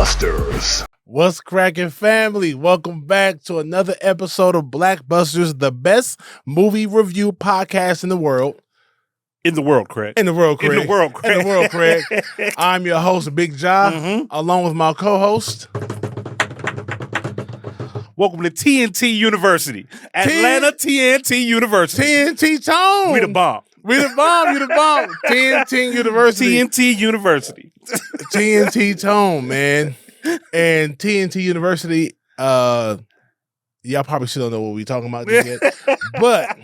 BlackBusters. What's cracking, family? Welcome back to another episode of BlackBusters, the best movie review podcast in the world. In the world, Craig. In the world, Craig. In the world, Craig. In the world, Craig. I'm your host, Big Ja, along with my co-host. Welcome to TNT University. Atlanta A&T University. TNT Tone. We the bomb. We the bomb. You the bomb. TNT University. TNT University. TNT Tone, man. And TNT University, y'all probably still don't know what we're talking about just yet. But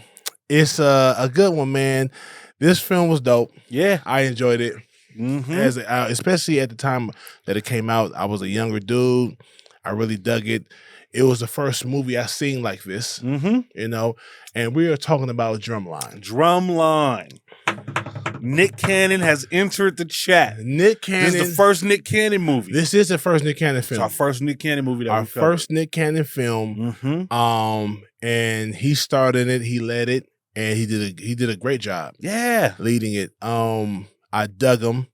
it's a good one, man. This film was dope. Yeah. I enjoyed it. Especially at the time that it came out. I was a younger dude. I really dug it. It was the first movie I seen like this, you know, and we are talking about Drumline. Drumline. Nick Cannon has entered the chat. Nick Cannon. This is the first Nick Cannon movie. This is the first Nick Cannon film. It's our first Nick Cannon movie that our we covered. first Nick Cannon film. And he starred in it. He led it, and he did a great job. Yeah, leading it. I dug him.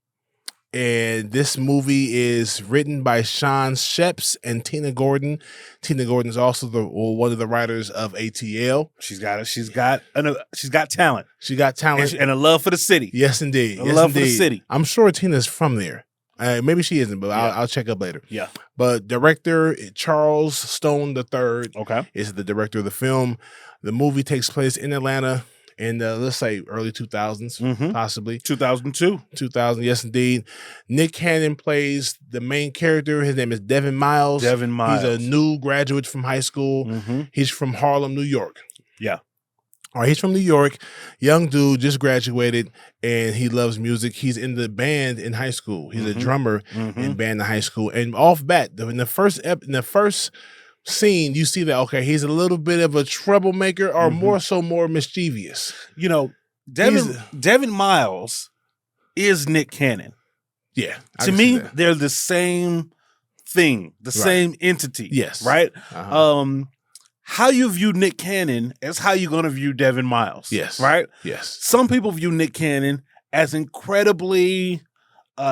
And this movie is written by Shawn, Schepps, and Tina Gordon. Tina Gordon is also one of the writers of ATL. She's got talent. She got talent and a love for the city. Yes, indeed. A love for the city. I'm sure Tina's from there. Maybe she isn't, but I'll check up later. Yeah. But director Charles Stone III is the director of the film. The movie takes place in Atlanta. In let's say early 2000s, possibly 2002, 2000. Yes, indeed. Nick Cannon plays the main character. His name is Devin Miles. Devin Miles. He's a new graduate from high school. He's from Harlem, New York. Yeah. All right, he's from New York. Young dude, just graduated, and he loves music. He's in the band in high school. He's a drummer in band in high school. And off bat, in the first scene, you see that, okay, he's a little bit of a troublemaker or more mischievous. You know, Devin Miles is Nick Cannon. Yeah. To me, they're the same thing, the same entity. Yes. Right? How you view Nick Cannon is how you're going to view Devin Miles. Yes. Right? Yes. Some people view Nick Cannon as incredibly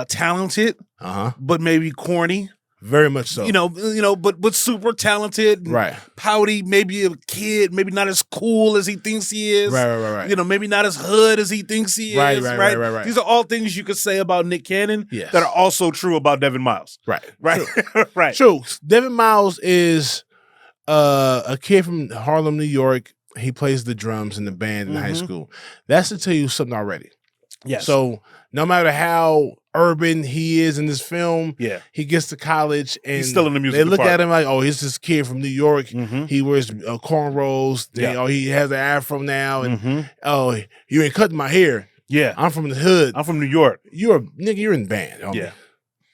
talented, but maybe corny. Very much so. You know, but super talented, right? Pouty, maybe a kid, maybe not as cool as he thinks he is, right. You know, maybe not as hood as he thinks he is, right. These are all things you could say about Nick Cannon that are also true about Devin Miles, right? True. Right. True. Devin Miles is a kid from Harlem, New York. He plays the drums in the band in high school. That's to tell you something already. Yes. So no matter how urban he is in this film, he gets to college and he's still in the music they look department. at him like, oh, he's this kid from New York. He wears cornrows. Oh, he has an afro now. And oh, you ain't cutting my hair. Yeah. I'm from the hood. I'm from New York. You're in band. Homie. Yeah.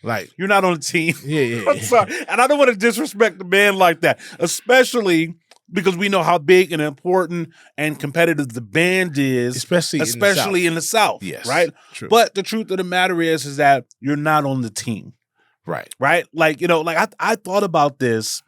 Like, you're not on the team. Yeah. I'm sorry. And I don't want to disrespect the band like that, especially because we know how big and important and competitive the band is, especially in the South. Yes, right. True. But the truth of the matter is that you're not on the team, right? Like, you know, like I thought about this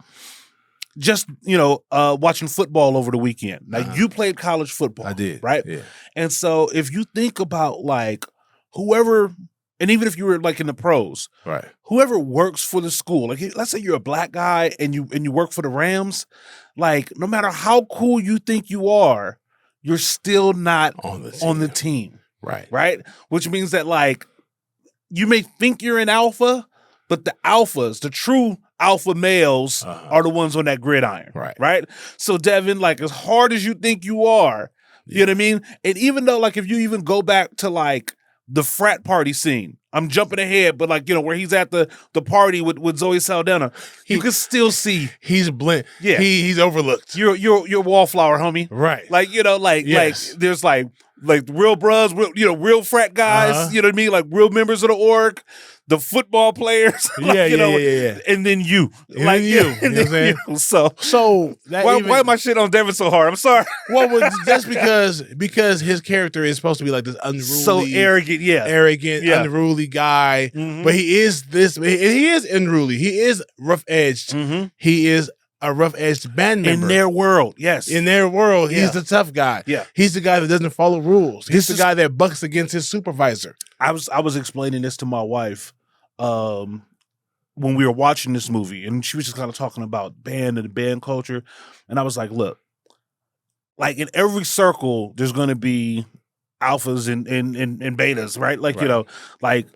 just, you know, watching football over the weekend. Like you played college football, I did, right? Yeah. And so if you think about like whoever. And even if you were like in the pros, right? Whoever works for the school, like let's say you're a black guy and you work for the Rams, like no matter how cool you think you are, you're still not on the team. Right. Right? Which means that like you may think you're an alpha, but the alphas, the true alpha males are the ones on that gridiron. Right. Right? So Devin, like as hard as you think you are, you know what I mean? And even though like if you even go back to like the frat party scene. I'm jumping ahead, but like, you know, where he's at the party with Zoe Saldaña, you can still see he's blend. Yeah. He's overlooked. You're wallflower, homie. Right. Like, you know, like there's like real bros, real frat guys, you know what I mean? Like real members of the org, the football players, like, yeah. And then you. And like then you. You know what I'm saying? So why am I shit on Devin so hard? I'm sorry. Well, that's because his character is supposed to be like this unruly, so arrogant, unruly guy. But he is unruly. He is rough edged. He is a rough-edged band member. In their world, yes. In their world, he's the tough guy. Yeah. He's the guy that doesn't follow rules. He's the guy that bucks against his supervisor. I was explaining this to my wife when we were watching this movie, and she was just kind of talking about band and the band culture, and I was like, look, like in every circle, there's going to be alphas and betas, right? Like, Right. you know, like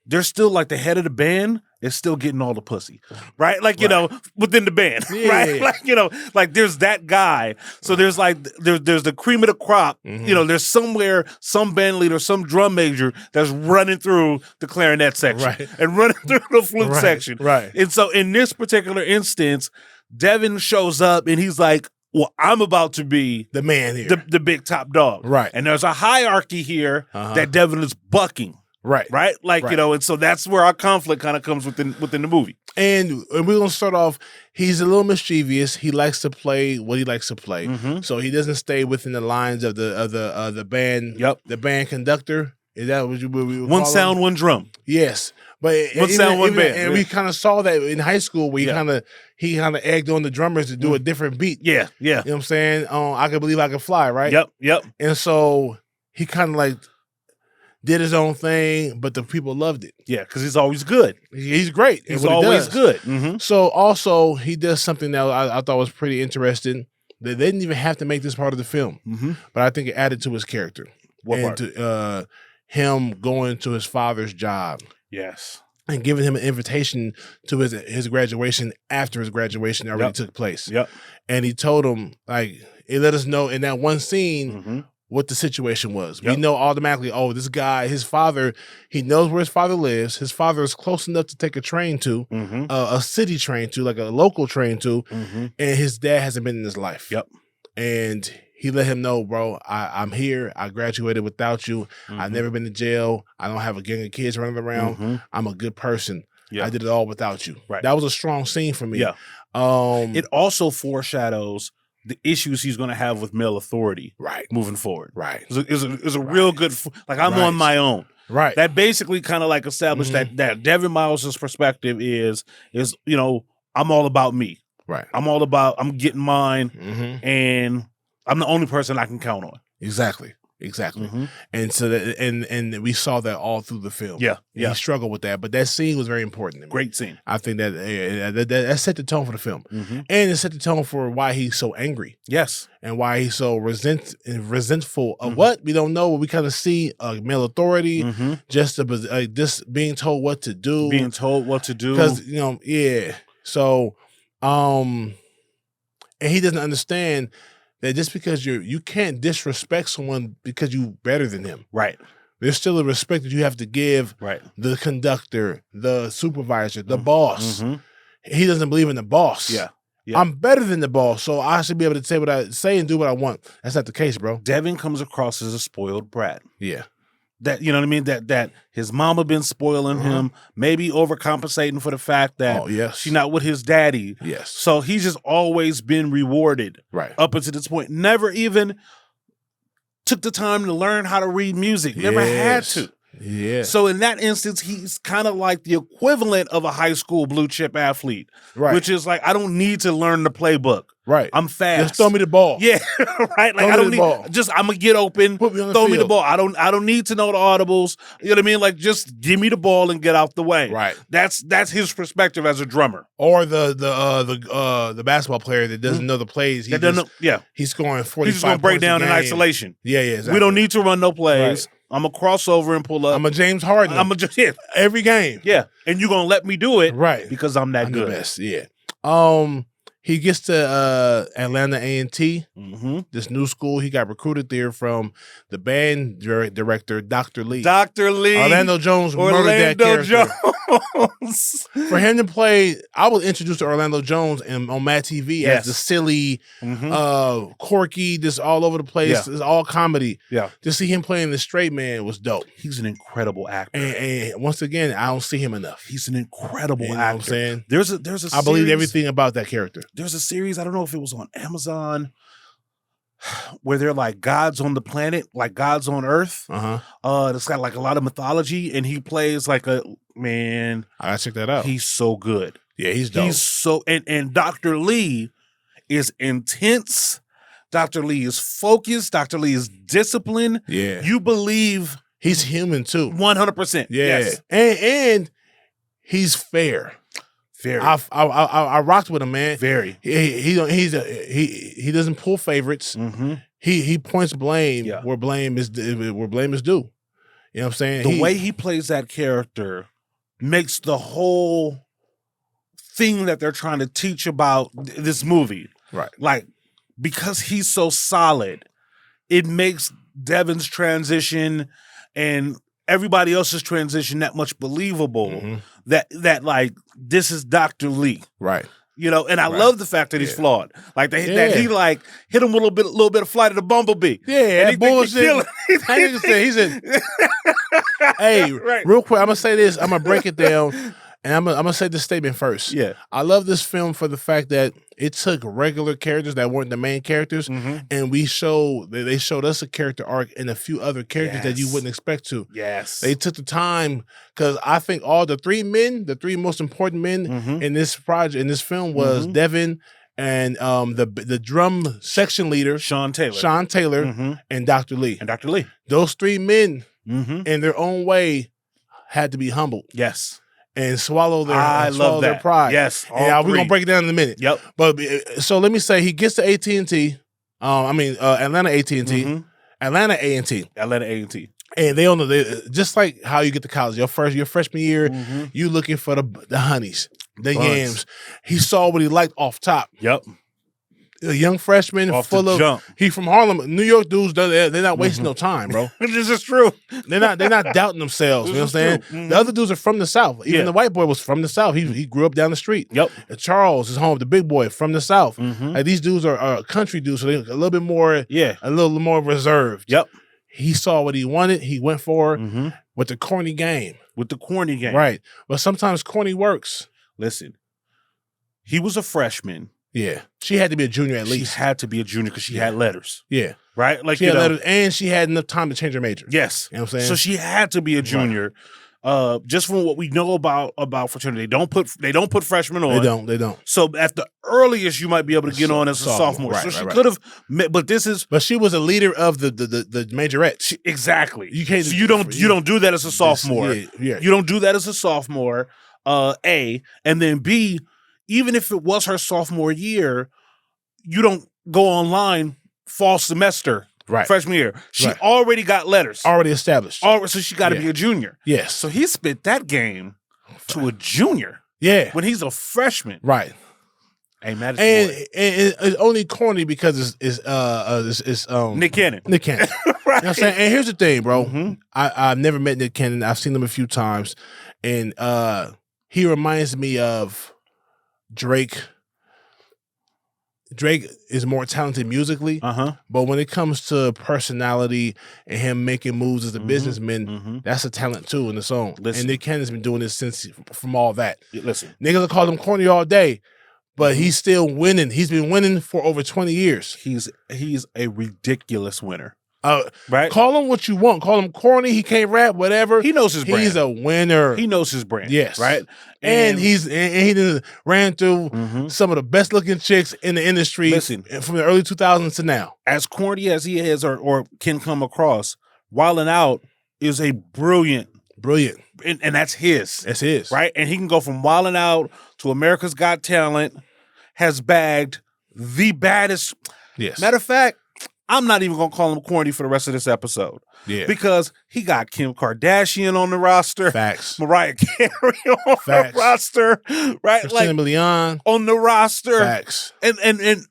they're still like the head of the band is still getting all the pussy, right? Like, you know, within the band, right? Like, you know, like there's that guy. So there's like, there's the cream of the crop. You know, there's somewhere, some band leader, some drum major that's running through the clarinet section and running through the flute section. Right. And so in this particular instance, Devin shows up and he's like, well, I'm about to be the man here, the big top dog. Right. And there's a hierarchy here that Devin is bucking. Right. Like, you know, and so that's where our conflict kind of comes within the movie. And we're going to start off, he's a little mischievous. He likes to play what he likes to play. So he doesn't stay within the lines of the band. Yep. The band conductor. Is that what we would one call sound, him? one drum. Yes. But one sound, one band. And we kind of saw that in high school where he kind of egged on the drummers to do a different beat. Yeah. You know what I'm saying? I Could Believe I Could Fly, right? Yep. And so he kind of like did his own thing, but the people loved it. Yeah, because he's always good. He's great. He's always good. So also he does something that I thought was pretty interesting. They didn't even have to make this part of the film, but I think it added to his character. What part? To him going to his father's job. Yes. And giving him an invitation to his graduation after his graduation already took place. Yep. And he told him, like, it let us know in that one scene what the situation was. We know automatically, oh, this guy, his father, he knows where his father lives. His father is close enough to take a train to, a city train to, like a local train to, and his dad hasn't been in his life. Yep. And he let him know, bro, I'm here. I graduated without you. I've never been to jail. I don't have a gang of kids running around. I'm a good person. I did it all without you. Right. That was a strong scene for me. Yeah. It also foreshadows the issues he's going to have with male authority moving forward. Right. It's a real good, like I'm on my own. Right. That basically kind of like established that Devin Miles's perspective is, you know, I'm all about me. Right. I'm getting mine and I'm the only person I can count on. Exactly. And so and we saw that all through the film. Yeah. He struggled with that, but that scene was very important to me. Great scene. I think that set the tone for the film. And it set the tone for why he's so angry. Yes. And why he's so resentful of what? We don't know. We kind of see male authority, just being told what to do. Because, you know, So, and he doesn't understand that just because you can't disrespect someone because you better than him. Right. There's still a respect that you have to give the conductor, the supervisor, the boss. He doesn't believe in the boss. Yeah. I'm better than the boss, so I should be able to say what I say and do what I want. That's not the case, bro. Devin comes across as a spoiled brat. Yeah. That, you know what I mean? That his mama been spoiling him, maybe overcompensating for the fact that she's not with his daddy. Yes. So he's just always been rewarded up until this point. Never even took the time to learn how to read music. Never had to. Yeah. So in that instance, he's kind of like the equivalent of a high school blue chip athlete. Right. Which is like, I don't need to learn the playbook. Right. I'm fast. Just throw me the ball. Yeah. Right. Like I don't need just I'm gonna get open. Throw me the ball. I don't need to know the audibles. You know what I mean? Like just give me the ball and get out the way. Right. That's his perspective as a drummer. Or the basketball player that doesn't know the plays. He's scoring 45. He's just gonna break down in isolation. Yeah. Exactly. We don't need to run no plays. Right. I'm a crossover and pull up. I'm a James Harden. I'm a just every game. Yeah. And you're gonna let me do it. Right. Because I'm that good. The best. Yeah. He gets to Atlanta A&T, this new school. He got recruited there from the band director, Dr. Lee. Dr. Lee. Orlando Jones murdered that character. For him to play, I was introduced to Orlando Jones on Mad TV as the silly, quirky, just all over the place. It's all comedy. Yeah. To see him playing the straight man was dope. He's an incredible actor. And once again, I don't see him enough. He's an incredible actor. You know what I'm saying? There's a I believe everything about that character. There's a series, I don't know if it was on Amazon, where they're like gods on the planet, like gods on Earth. It's got like a lot of mythology, and he plays like a man. I gotta check that out. He's so good. Yeah, he's dope. He's so and Dr. Lee is intense. Dr. Lee is focused. Dr. Lee is disciplined. Yeah. You believe he's human too. 100%. Yeah. Yes. And he's fair. Very. I rocked with him, man. Very. He doesn't pull favorites. Mm-hmm. He points blame where blame is due. You know what I'm saying? The way he plays that character makes the whole thing that they're trying to teach about this movie, right? Like, because he's so solid, it makes Devin's transition and everybody else's transition that much believable. Mm-hmm. That like, this is Dr. Lee, right? You know, and I love the fact that he's flawed. Like that he like hit him with a little bit of Flight of the Bumblebee. Yeah, that bullshit. He's in. Hey, real quick, I'm gonna say this. I'm gonna break it down. And I'm gonna say this statement first. Yeah, I love this film for the fact that it took regular characters that weren't the main characters, and they showed us a character arc and a few other characters that you wouldn't expect to. Yes, they took the time, because I think all the three most important men in this project, in this film, was Devin and the drum section leader, Shawn Taylor, and Dr. Lee. Those three men, in their own way, had to be humbled. Yes. And swallow their pride. Yes, and we're gonna break it down in a minute. Yep. But so let me say, he gets to AT&T. Atlanta AT&T. Atlanta A&T. Atlanta A&T. And they just like how you get to college. Your freshman year, you looking for the honeys, the yams. He saw what he liked off top. Yep. A young freshman, he from Harlem. New York dudes, they're not wasting no time, bro. This is true. They're not doubting themselves. You know what I'm saying? The other dudes are from the South. Even the white boy was from the South. He grew up down the street. Yep. And Charles is home, the big boy from the South. Like, these dudes are country dudes, so they're a little bit more, a little more reserved. Yep. He saw what he wanted. He went for with the corny game. Right. But sometimes corny works. Listen, he was a freshman. Yeah. She had to be a junior at least. She had to be a junior because she had letters. Yeah. Right? Like, she had letters, and she had enough time to change her major. Yes. You know what I'm saying? So she had to be a junior. Right. Just from what we know about fraternity. They don't put freshmen on. They don't. So at the earliest you might be able to get on as a sophomore. Right, so she could have but she was a leader of the majorette. Exactly. You can't you don't do that as a sophomore. Yeah. You don't do that as a sophomore. A, and then B, even if it was her sophomore year, you don't go online fall semester, freshman year. She already got letters. Already established. So she got to be a junior. Yes. So he spit that game to a junior. Yeah. When he's a freshman. Right. Ain't mad at and it's only corny because it's Nick Cannon. Nick Cannon. Right. You know what I'm saying? And here's the thing, bro. I've never met Nick Cannon. I've seen him a few times. And he reminds me of Drake. Drake is more talented musically, but when it comes to personality and him making moves as a businessman, that's a talent too in the song. And Nick Cannon's been doing this since from all that. Listen, niggas will call him corny all day, but he's still winning. He's been winning for over 20 years. He's a ridiculous winner. Right? Call him what you want. Call him corny. He can't rap, whatever. He knows his brand. He's a winner. He knows his brand. Yes. Right? And he done ran through some of the best looking chicks in the industry from the early 2000s to now. As corny as he is or can come across, Wildin' Out is a brilliant. And that's his. That's his. Right? And he can go from Wildin' Out to America's Got Talent, has bagged the baddest. Yes. Matter of fact, I'm not even going to call him corny for the rest of this episode. Yeah. Because he got Kim Kardashian on the roster. Facts. Mariah Carey on the roster. Right? Christina Milian on the roster. Facts. And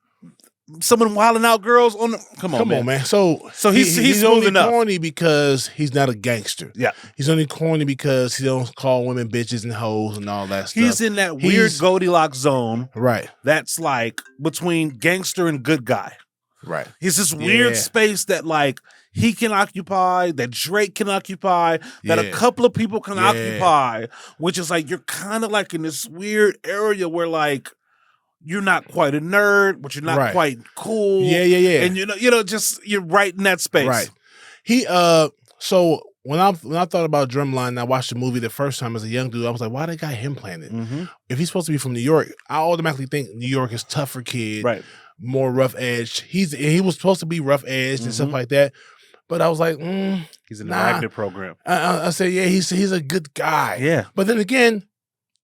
some of them Wildin' Out girls on the... Come on, man. So he's smooth only enough. corny because he's not a gangster. Yeah. He's only corny because he don't call women bitches and hoes and all that stuff. He's in that weird Goldilocks zone. Right. That's like between gangster and good guy. Right. He's this weird space that like he can occupy, that Drake can occupy, that a couple of people can occupy, which is like you're kind of like in this weird area where like you're not quite a nerd, but you're not quite cool. Yeah. And just you're right in that space. Right. He so when I thought about Drumline and I watched the movie the first time as a young dude, I was like, why they got him playing it? If he's supposed to be from New York, I automatically think New York is tougher kid. Right. More rough edged. He was supposed to be rough edged and stuff like that, but I was like, he's in the magnet program. I said, yeah, he's a good guy. Yeah, but then again,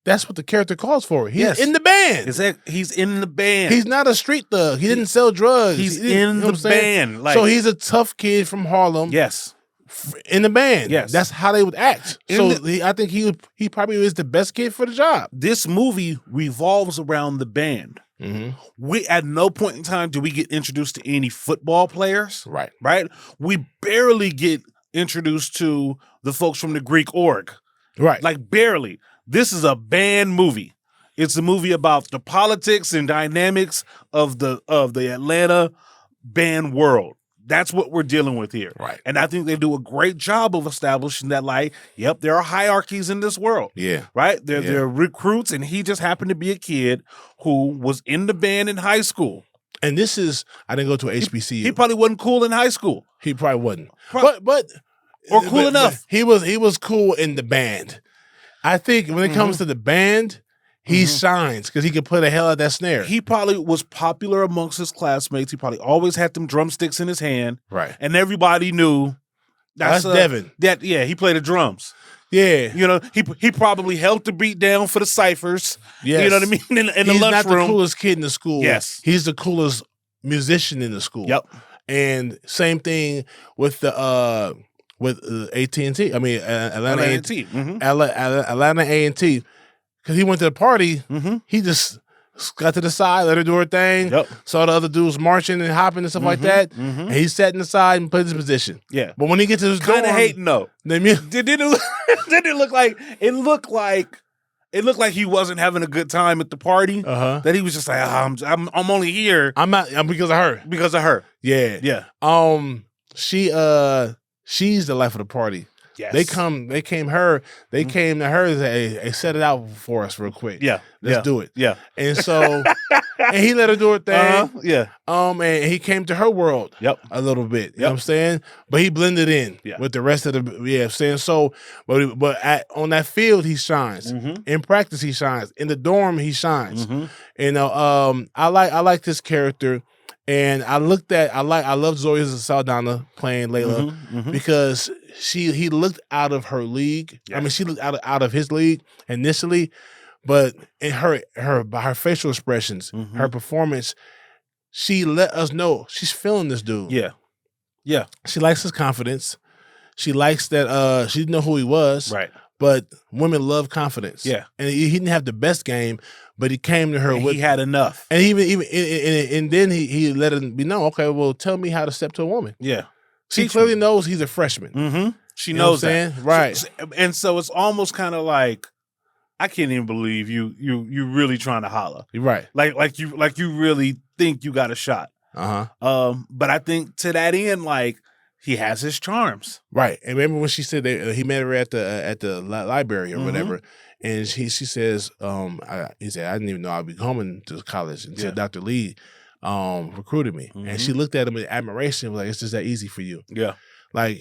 That's what the character calls for. He's Yes. in the band. He's in the band. He's not a street thug. He didn't sell drugs. He's He didn't- in you know the what I'm saying? band. Like, so he's a tough kid from Harlem. yes. In the band. Yes. That's how they would act. I think he probably is the best kid for the job. This movie revolves around the band. Mm-hmm. We at no point in time do we get introduced to any football players. Right. Right? We barely get introduced to the folks from the Greek org. Right. Like barely. This is a band movie. It's a movie about the politics and dynamics of the Atlanta band world. That's what we're dealing with here. Right. And I think they do a great job of establishing that, like, yep, there are hierarchies in this world. Yeah. Right? There are recruits, and he just happened to be a kid who was in the band in high school. And this is, I didn't go to HBCU. He probably wasn't cool in high school. He probably wasn't. Or cool enough. He was cool in the band. I think when it comes to the band, he shines because he can play the hell out of that snare. He probably was popular amongst his classmates. He probably always had them drumsticks in his hand. Right. And everybody knew that's Devin. He played the drums. Yeah. You know, he probably held the beat down for the ciphers. Yes. You know what I mean? In the He's lunchroom. not the coolest kid in the school. Yes. He's the coolest musician in the school. Yep. And same thing with the AT&T. I mean, Atlanta A&T. Atlanta A&T. Because he went to the party, he just got to the side, let her do her thing, saw the other dudes marching and hopping and stuff like that, and he sat in the side and played his position. Yeah. But when he gets to his kind of dorm, hating though. Did it look like it looked like he wasn't having a good time at the party? That he was just like, I'm only here. I'm because of her. Because of her. Yeah. Yeah. She's the life of the party. Yes. They came to her and said, hey, set it out for us real quick. Yeah. Let's do it. Yeah. And so and he let her do her thing. Yeah. And he came to her world a little bit. You know what I'm saying? But he blended in with the rest of the I'm saying? So but on that field he shines. In practice he shines. In the dorm he shines. You know, I like this character. And I love Zoe Saldaña playing Layla because he looked out of her league. I mean, she looked out of his league initially, but in by her facial expressions, her performance, she let us know she's feeling this dude. Yeah. Yeah. She likes his confidence. She likes that she didn't know who he was. Right. But women love confidence. Yeah. And he didn't have the best game, but he came to her with he had enough. And and then he let it be known, okay, well, tell me how to step to a woman. Yeah. She clearly knows he's a freshman. She knows that. Right. And so it's almost kind of like, I can't even believe you really trying to holler. Right. Like you really think you got a shot. But I think to that end, like, he has his charms. Right. And remember when she said he met her at the library or whatever, and she says, he said, I didn't even know I'd be coming to college until Dr. Lee recruited me. And she looked at him with admiration, like, it's just that easy for you. Yeah. Like,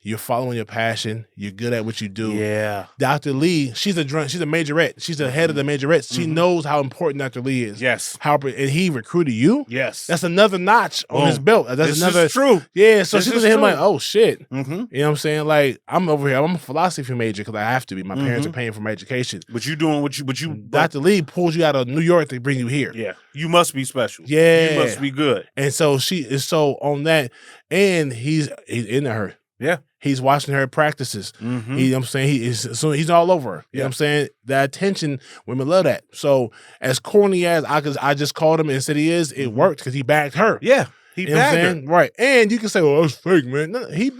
you're following your passion. You're good at what you do. Yeah. Dr. Lee, she's a majorette. She's the head of the majorettes. She knows how important Dr. Lee is. Yes. And he recruited you? Yes. That's another notch on his belt. That's another. Is true. Yeah. So she looked at him like, oh shit. You know what I'm saying? Like, I'm over here. I'm a philosophy major because I have to be. My parents are paying for my education. But you doing what you Dr. Lee pulls you out of New York to bring you here. Yeah. You must be special. Yeah. You must be good. And so she is so on that. And he's into her. Yeah. He's watching her practices. You know what I'm saying? He's all over her. You know what I'm saying? That attention, women love that. So as corny as I just called him and said he is, it worked because he bagged her. Yeah. He bagged her. Right. And you can say, well, it's fake, man. No, he's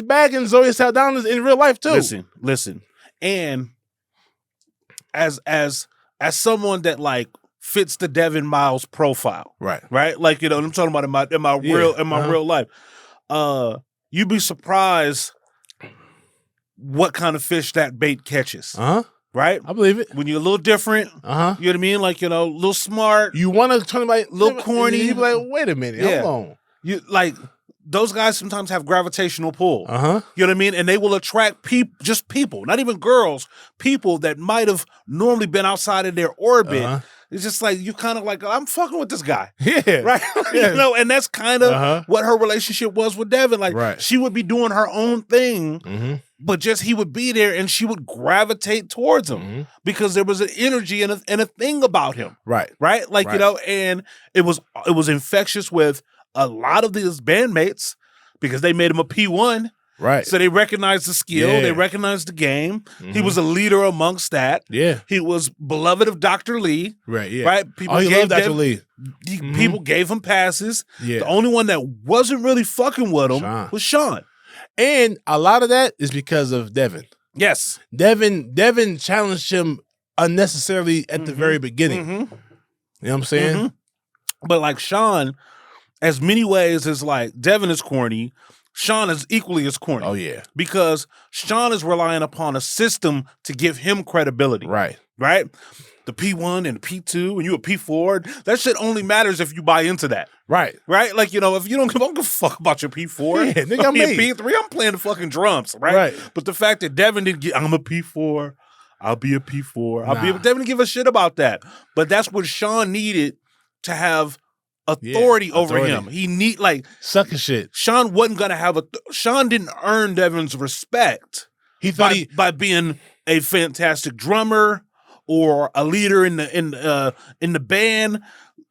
bagging Zoe Saldaña in real life too. Listen. And as someone that like fits the Devin Miles profile. Right. Like, you know, I'm talking about in my real life. You'd be surprised what kind of fish that bait catches. Right? I believe it. When you're a little different, you know what I mean? Like, you know, a little smart. You want to turn about a little corny. You be like, wait a minute, hold on. You like those guys sometimes have gravitational pull. You know what I mean? And they will attract people, not even girls, people that might have normally been outside of their orbit it's just like you kind of like I'm fucking with this guy, Yeah, right? Yeah. You know, and that's kind of what her relationship was with Devin. Like she would be doing her own thing, but just he would be there, and she would gravitate towards him because there was an energy and a thing about him, right? Like you know, and it was infectious with a lot of these bandmates because they made him a P1. Right. So they recognized the skill. Yeah. They recognized the game. He was a leader amongst that. Yeah. He was beloved of Dr. Lee. Right, yeah. Right? People he loved Dr. Lee. People gave him passes. Yeah. The only one that wasn't really fucking with him was Shawn. And a lot of that is because of Devin. Yes. Devin challenged him unnecessarily at the very beginning. You know what I'm saying? But like Shawn, as many ways as like Devin is corny, Shawn is equally as corny. Oh, yeah. Because Shawn is relying upon a system to give him credibility. Right? The P1 and the P2 and you a P4, that shit only matters if you buy into that. Right? Like, you know, if you don't give a fuck about your P4, yeah, nigga, I'm a P3, I'm playing the fucking drums, right? But the fact that Devin didn't get, I'm a P4, I'll be a P4, Devin didn't give a shit about that. But that's what Shawn needed to have authority over him. He need like sucking shit. Shawn wasn't gonna have Shawn didn't earn Devin's respect. He thought by being a fantastic drummer or a leader in the band.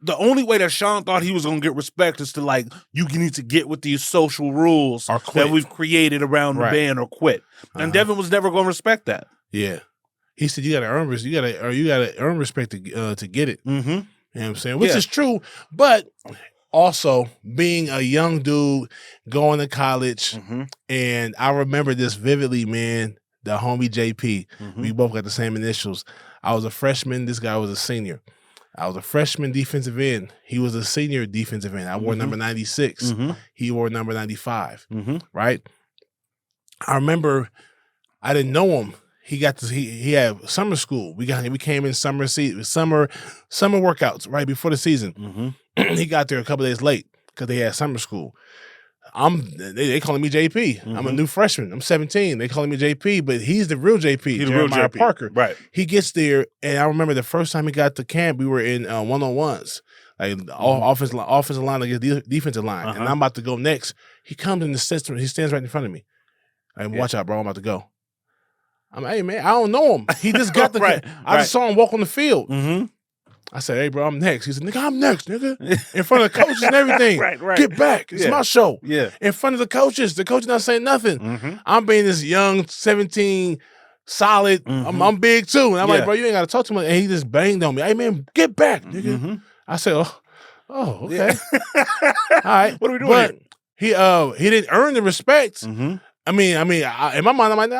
The only way that Shawn thought he was gonna get respect is to like you need to get with these social rules that we've created around the band or quit. And Devin was never gonna respect that. Yeah, he said you gotta earn respect to get it. You know what I'm saying? Which is true, but also being a young dude going to college, and I remember this vividly, man, the homie JP, we both got the same initials. I was a freshman, this guy was a senior. I was a freshman defensive end. He was a senior defensive end. I wore number 96. He wore number 95, right? I remember I didn't know him. He had summer school. We came in summer workouts right before the season. He got there a couple days late because they had summer school. They calling me JP. I'm a new freshman. I'm 17. They calling me JP, but he's the real JP. He's the real JP. Parker. Right. He gets there, and I remember the first time he got to camp, we were in one-on-ones. Like offensive line against defensive line, and I'm about to go next. He comes in the system. He stands right in front of me. Like, watch out, bro! I'm about to go. I'm like, hey, man, I don't know him. He just got the I just saw him walk on the field. I said, hey, bro, I'm next. He said, nigga, I'm next, nigga. In front of the coaches and everything. Get back. It's my show. Yeah. In front of the coach not saying nothing. I'm being this young, 17, solid. I'm big, too. And I'm like, bro, you ain't got to talk to me. And he just banged on me. Hey, man, get back, nigga. I said, oh, okay. All right. What are we doing here? He didn't earn the respect. I mean, in my mind, I'm like,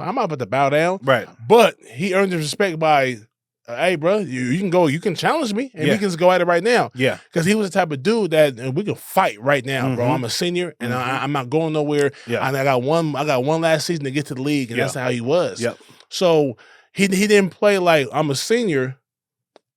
I'm about to bow down. Right. But he earned the respect by, hey, bro, you can go, you can challenge me, and we can just go at it right now. Yeah. Because he was the type of dude that we can fight right now, bro. I'm a senior, and I'm not going nowhere. Yeah. I got one last season to get to the league, and that's how he was. Yep. So he didn't play like I'm a senior.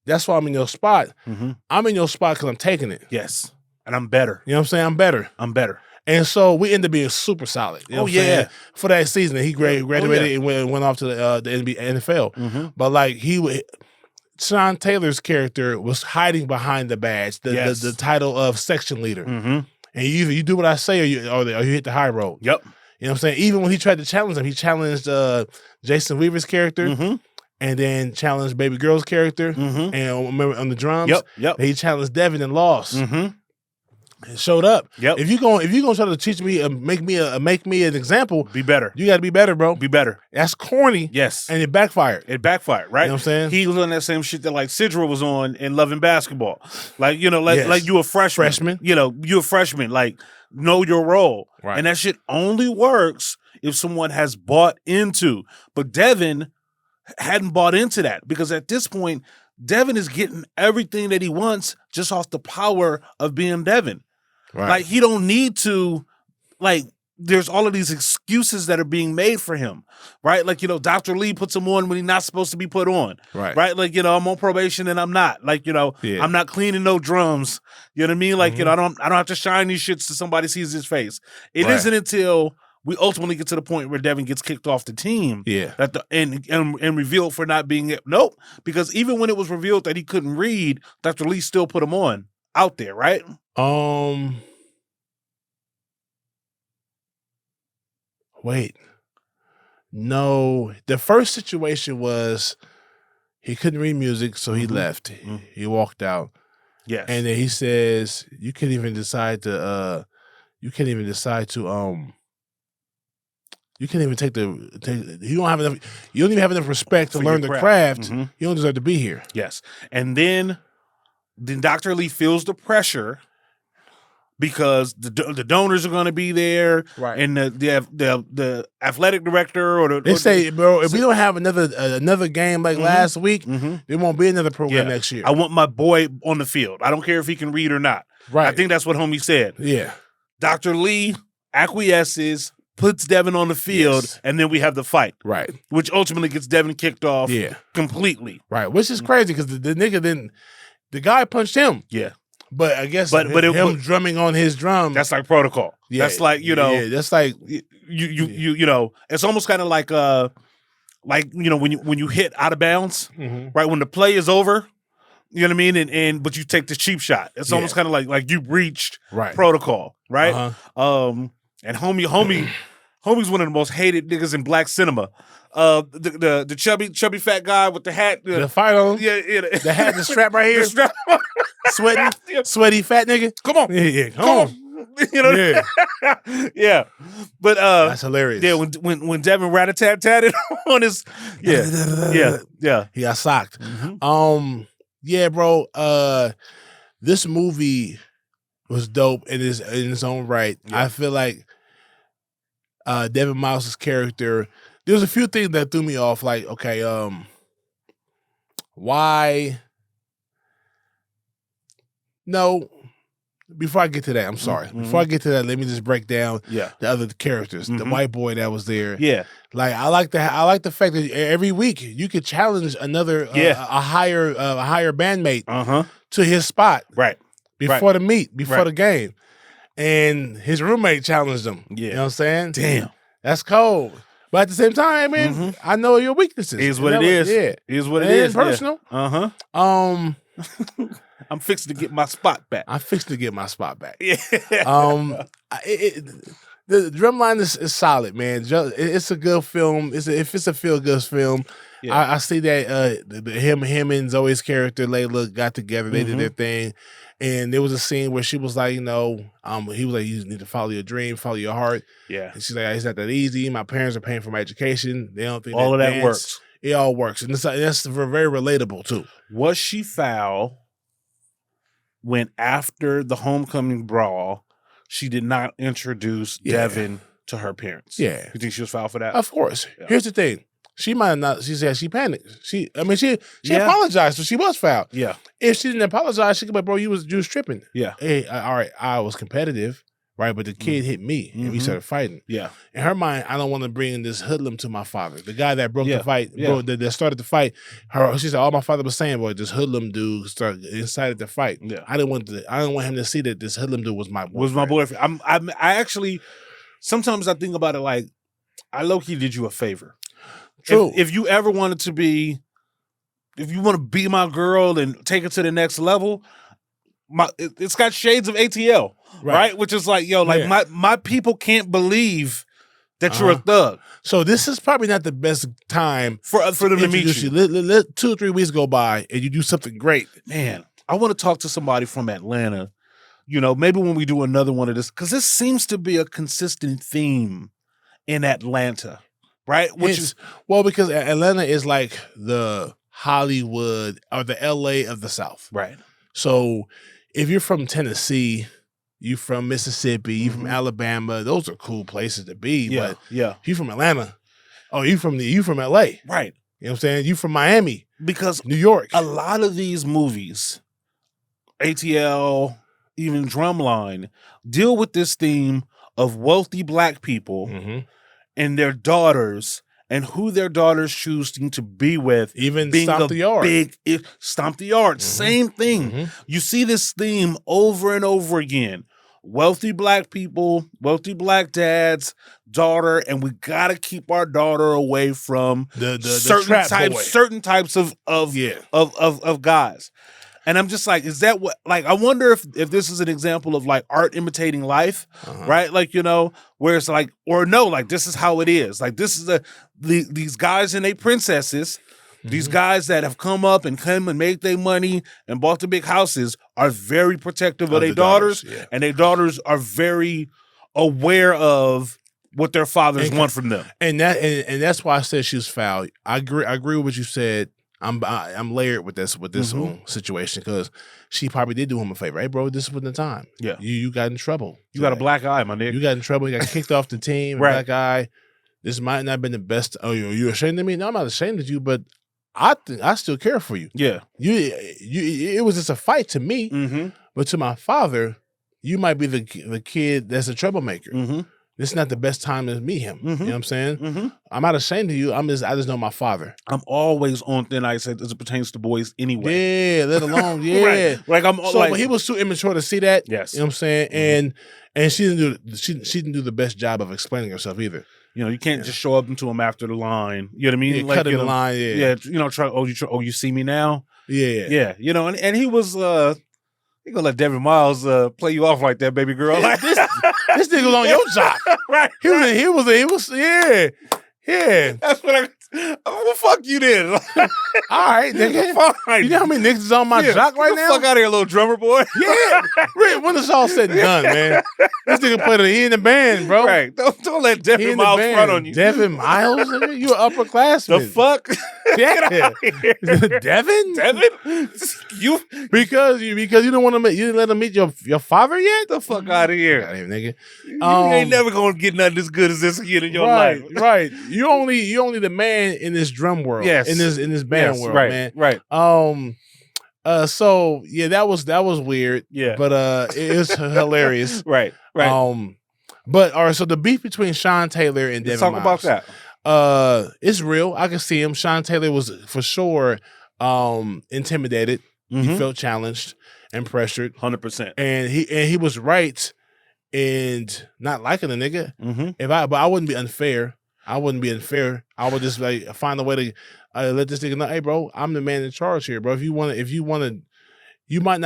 That's why I'm in your spot. I'm in your spot because I'm taking it. Yes. And I'm better. You know what I'm saying? I'm better. And so we ended up being super solid. You know what I'm saying? For that season, he graduated and went off to the NFL. But like Sean Taylor's character was hiding behind the badge, the title of section leader. And you do what I say, or you hit the high road. Yep. You know what I'm saying? Even when he tried to challenge him, he challenged Jason Weaver's character. And then challenged Baby Girl's character, and remember on the drums, he challenged Devin and lost. And showed up. Yep. If you gonna try to teach me, make me an example, be better. You got to be better, bro. Be better. That's corny. Yes, and it backfired. Right? You know what I'm saying? He was on that same shit that like Sidra was on in Love and Basketball. Like like you a freshman. You a freshman. Like know your role. Right. And that shit only works if someone has bought into. But Devin hadn't bought into that because at this point, Devin is getting everything that he wants just off the power of being Devin. Right. Like he don't need to, like there's all of these excuses that are being made for him, right? Like, Dr. Lee puts him on when he's not supposed to be put on, right? Like, I'm on probation and I'm not. Like, I'm not cleaning no drums. You know what I mean? Like, I don't have to shine these shits so somebody sees his face. It isn't until we ultimately get to the point where Devin gets kicked off the team. Yeah. And revealed for not being it. Nope. Because even when it was revealed that he couldn't read, Dr. Lee still put him on out there, right? Wait. No. The first situation was he couldn't read music, so he left. He walked out. Yes. And then he says, you can't even decide to you can't even take you don't even have enough respect to learn the craft. You don't deserve to be here. Yes. And then Dr. Lee feels the pressure because the donors are going to be there, right? And the athletic director they say, bro, if we don't have another game like last week, there won't be another program next year. I want my boy on the field. I don't care if he can read or not. Right. I think that's what homie said. Yeah. Dr. Lee acquiesces, puts Devin on the field, and then we have the fight. Right. Which ultimately gets Devin kicked off completely. Right. Which is crazy because the nigga then the guy punched him. Yeah. But I guess him drumming on his drum. That's like protocol. Yeah. That's like, that's like you know, it's almost kind of like when you hit out of bounds, right? When the play is over, you know what I mean? But you take the cheap shot. It's almost kind of like you breached protocol, right? And homie's one of the most hated niggas in black cinema. The chubby fat guy with the hat, the fight on him. Yeah, the hat, the strap right here, the strap. sweaty fat nigga. Come on, come on. You know, yeah. But that's hilarious. Yeah, when Devin rat-a-tat-tatted on his, yeah, he got socked. Yeah, bro. This movie was dope in its own right. Yeah. I feel like Devin Mouse's character. There was a few things that threw me off. Like, okay, why? No. Before I get to that, I'm sorry. Before I get to that, let me just break down the other characters. The white boy that was there. Yeah. Like I like the fact that every week you could challenge another a higher bandmate to his spot. Right. Before the meet, before the game. And his roommate challenged him. Yeah. You know what I'm saying? Damn. That's cold. But at the same time, man, I know your weaknesses. Is what it is. Yeah. Is what it is. Personal. Yeah. I'm fixing to get my spot back. I'm fixing to get my spot back. Yeah. The Drumline is solid, man. It's a good film. If it's a feel-good film, I see that him and Zoe's character, Layla, got together. They did their thing. And there was a scene where she was like, he was like, you need to follow your dream, follow your heart. Yeah. And she's like, it's not that easy. My parents are paying for my education. They don't think all of that works. It all works. And that's very relatable, too. Was she foul when after the homecoming brawl, she did not introduce Devin to her parents? Yeah. You think she was foul for that? Of course. Yeah. Here's the thing. She might have not. She said she panicked. She apologized, so she was foul. Yeah. If she didn't apologize, she could be like, bro, you was tripping. Yeah. Hey, all right, I was competitive, right? But the kid hit me, and we started fighting. Yeah. In her mind, I don't want to bring this hoodlum to my father. The guy that broke the fight, that started the fight. She said, all my father was saying, boy, this hoodlum dude incited the fight. Yeah. I didn't want him to see that this hoodlum dude was my boyfriend. Was my boyfriend. I actually, sometimes I think about it like, I low-key did you a favor. True. If you ever wanted to be, if you want to be my girl and take it to the next level, it's got shades of ATL, right? Which is like, my people can't believe that you're a thug. So this is probably not the best time for them to meet you. Let 2 or 3 weeks go by and you do something great. Man, I want to talk to somebody from Atlanta. You know, maybe when we do another one of this, because this seems to be a consistent theme in Atlanta. Right? Because Atlanta is like the Hollywood or the LA of the South. Right. So if you're from Tennessee, you from Mississippi, you from Alabama, those are cool places to be. Yeah. But if you from Atlanta, you from LA. Right. You know what I'm saying? You from Miami. Because New York. A lot of these movies, ATL, even Drumline, deal with this theme of wealthy black people and their daughters and who their daughters choosing to be with. Even Stomp the Yard. Stomp the Yard. Same thing. You see this theme over and over again wealthy black people, wealthy black dads, daughter, and we gotta keep our daughter away from the trap boy. certain types of guys. And I'm just like, is that what, like, I wonder if this is an example of like art imitating life, right? Like, you know, where it's like, or no, like this is how it is. Like this is these guys and they princesses, these guys that have come and made their money and bought the big houses are very protective of their daughters, and their daughters are very aware of what their fathers want from them. And that's why I said she was foul. I agree with what you said. I'm layered with this situation because she probably did do him a favor. Hey, bro, this was the time. Yeah, you got in trouble. You got a black eye, my nigga. You got in trouble. You got kicked off the team. Right. Black eye. This might not have been the best. Oh, you ashamed of me? No, I'm not ashamed of you, but I think I still care for you. Yeah, it was just a fight to me, but to my father, you might be the kid that's a troublemaker. This is not the best time to meet him. You know what I'm saying? I'm not ashamed of you. I just know my father. I'm always on thin ice as it pertains to boys anyway. Yeah, let alone, yeah. Right. Like but he was too immature to see that. Yes. You know what I'm saying? And she didn't do the best job of explaining herself either. You know, you can't just show up into him after the line. You know what I mean? Yeah, like, cut in the line, Yeah, you know, you see me now? Yeah. You know, and he was he gonna let Devin Miles play you off like that, baby girl. Like this nigga was on your jock. Right. He was yeah. That's what well, fuck you then. All right, nigga. Fine. You know how many niggas is on my jock right now? Fuck out of here, little drummer boy. Yeah. When it's all said and done, man. This nigga played he in the band, bro. Right. Don't let Devin Miles front on you. Devin Miles? Nigga? You an upperclassman. The fuck? Yeah. Devin? You because you didn't want to you didn't let him meet your father yet? The fuck out of here. Out of here, nigga. You ain't never gonna get nothing as good as this kid in your life. Right. You only the man in this drum world. Yes. In this band world, right, man. Right. So yeah, that was weird. Yeah. But it was hilarious. Right. But all right, so the beef between Shawn Taylor and Devin Miles. Let's talk about that. It's real. I can see him. Shawn Taylor was for sure intimidated. He felt challenged and pressured. 100%. And he was right in not liking the nigga. But I wouldn't be unfair. I would just like find a way to let this nigga know, hey, bro, I'm the man in charge here, bro. If you want to, you might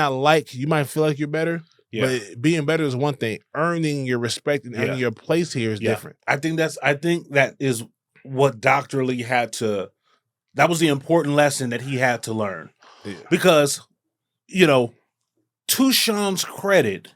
feel like you're better, but being better is one thing. Earning your respect and earning your place here is different. I think that is what Dr. Lee that was the important lesson that he had to learn. Yeah. Because, you know, to Shawn's credit,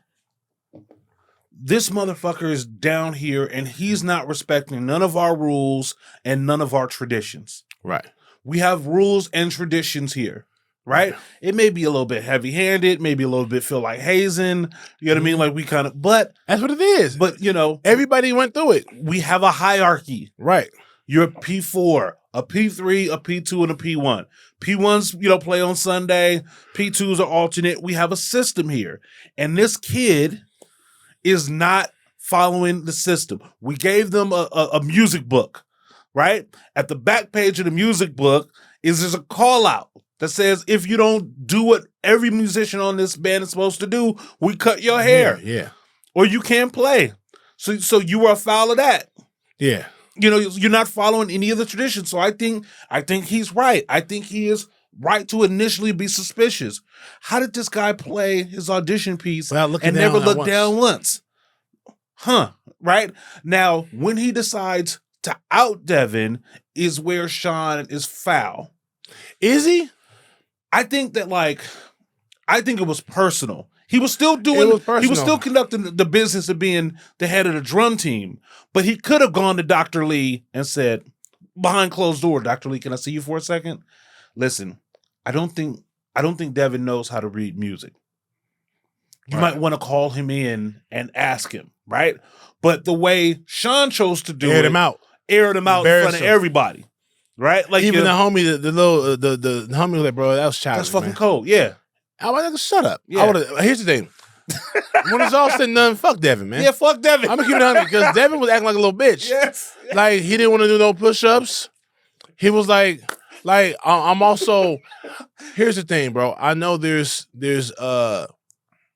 this motherfucker is down here and he's not respecting none of our rules and none of our traditions. Right. We have rules and traditions here, right? It may be a little bit heavy-handed, maybe a little bit feel like hazing, you know what I mean? Like we kind of, but that's what it is. But, you know, everybody went through it. We have a hierarchy. Right. You're a P4, a P3, a P2, and a P1. P1s, you know, play on Sunday. P2s are alternate. We have a system here. And this kid is not following the system. We gave them a music book, right? At the back page of the music book there's a call out that says, if you don't do what every musician on this band is supposed to do, we cut your hair. Yeah. Or you can't play. So you are afoul of that. Yeah. You know, you're not following any of the traditions. So I think he's right. I think he is right to initially be suspicious. How did this guy play his audition piece and never look down once? Huh, right? Now, when he decides to out Devin is where Shawn is foul. Is he? I think it was personal. He was still conducting the business of being the head of the drum team, but he could have gone to Dr. Lee and said, behind closed door, Dr. Lee, can I see you for a second? Listen, I don't think Devin knows how to read music. You might want to call him in and ask him, right? But the way Shawn chose to do aired him out in front of everybody, right? Like even the homie, the homie was like, bro, that was childish. That's fucking cold. Yeah. I was like, shut up. Yeah. Here's the thing. When it's all said and done, fuck Devin, man. Yeah, fuck Devin. I'm gonna keep it on because Devin was acting like a little bitch. Yes. Like he didn't want to do no push-ups. He was like I'm also. Here's the thing, bro. I know there's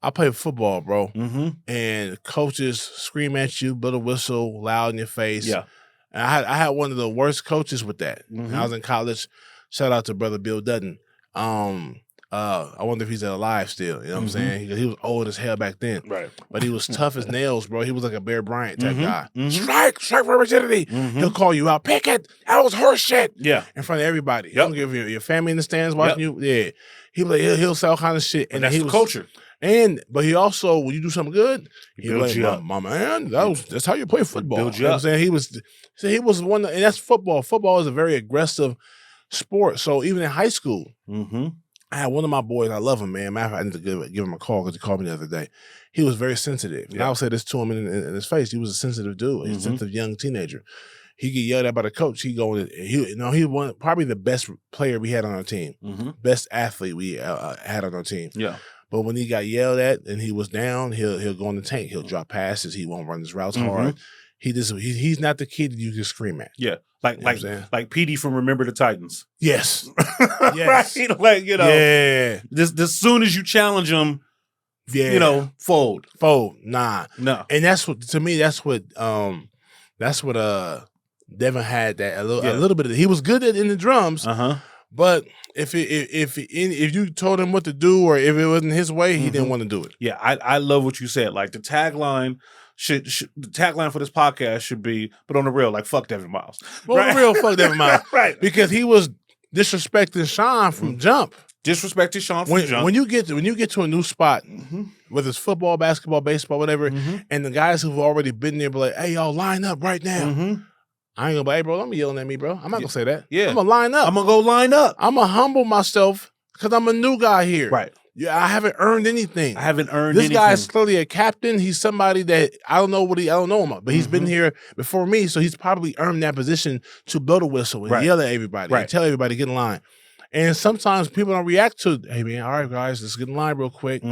I played football, bro. Mm-hmm. And coaches scream at you, blow the whistle, loud in your face. Yeah. And I had one of the worst coaches with that. When I was in college. Shout out to brother Bill Dutton. I wonder if he's alive still. You know what I'm saying? He was old as hell back then. Right. But he was tough as nails, bro. He was like a Bear Bryant type guy. Strike for virginity. He'll call you out. Pick it. That was horse shit. Yeah. In front of everybody. He'll give your family in the stands watching you. Yeah. He'll say all kind of shit. And that's the culture. But he also, when you do something good, he builds you up. My man, that's how you play football. Build you know up. what I'm saying? He was one, and that's football. Football is a very aggressive sport. So even in high school, I had one of my boys, I love him, man. Matter of fact, I need to give him a call because he called me the other day. He was very sensitive. And I'll say this to him in his face. He was a sensitive dude. He's a sensitive young teenager. He get yelled at by the coach. He won probably the best player we had on our team. Best athlete we had on our team. Yeah. But when he got yelled at and he was down, he'll go in the tank. He'll drop passes. He won't run his routes hard. He's not the kid that you can scream at. Yeah. Like PD from Remember the Titans. Yes. Yes. Right? Like, Yeah. As soon as you challenge him, fold. Fold. Nah. No. And that's what, to me, that's what Devin had that a little bit of. He was good in the drums. But if you told him what to do or if it wasn't his way, he didn't want to do it. Yeah, I love what you said. Like the tagline the tagline for this podcast should be, but on the real, like fuck Devin Miles. Well, on the real, fuck Devin Miles. Right. Because he was disrespecting Shawn from jump. Disrespected Shawn from jump. When you get to a new spot, whether it's football, basketball, baseball, whatever, and the guys who've already been there be like, hey, y'all line up right now. I ain't gonna be, hey, bro, don't be yelling at me, bro. I'm not gonna say that. Yeah. I'm gonna line up. I'm gonna go line up. I'm gonna humble myself because I'm a new guy here. Right. Yeah, I haven't earned anything. This guy is clearly a captain. He's somebody that I don't know him, but he's been here before me, so he's probably earned that position to blow the whistle and yell at everybody and tell everybody to get in line. And sometimes people don't react to, hey man, all right guys, let's get in line real quick.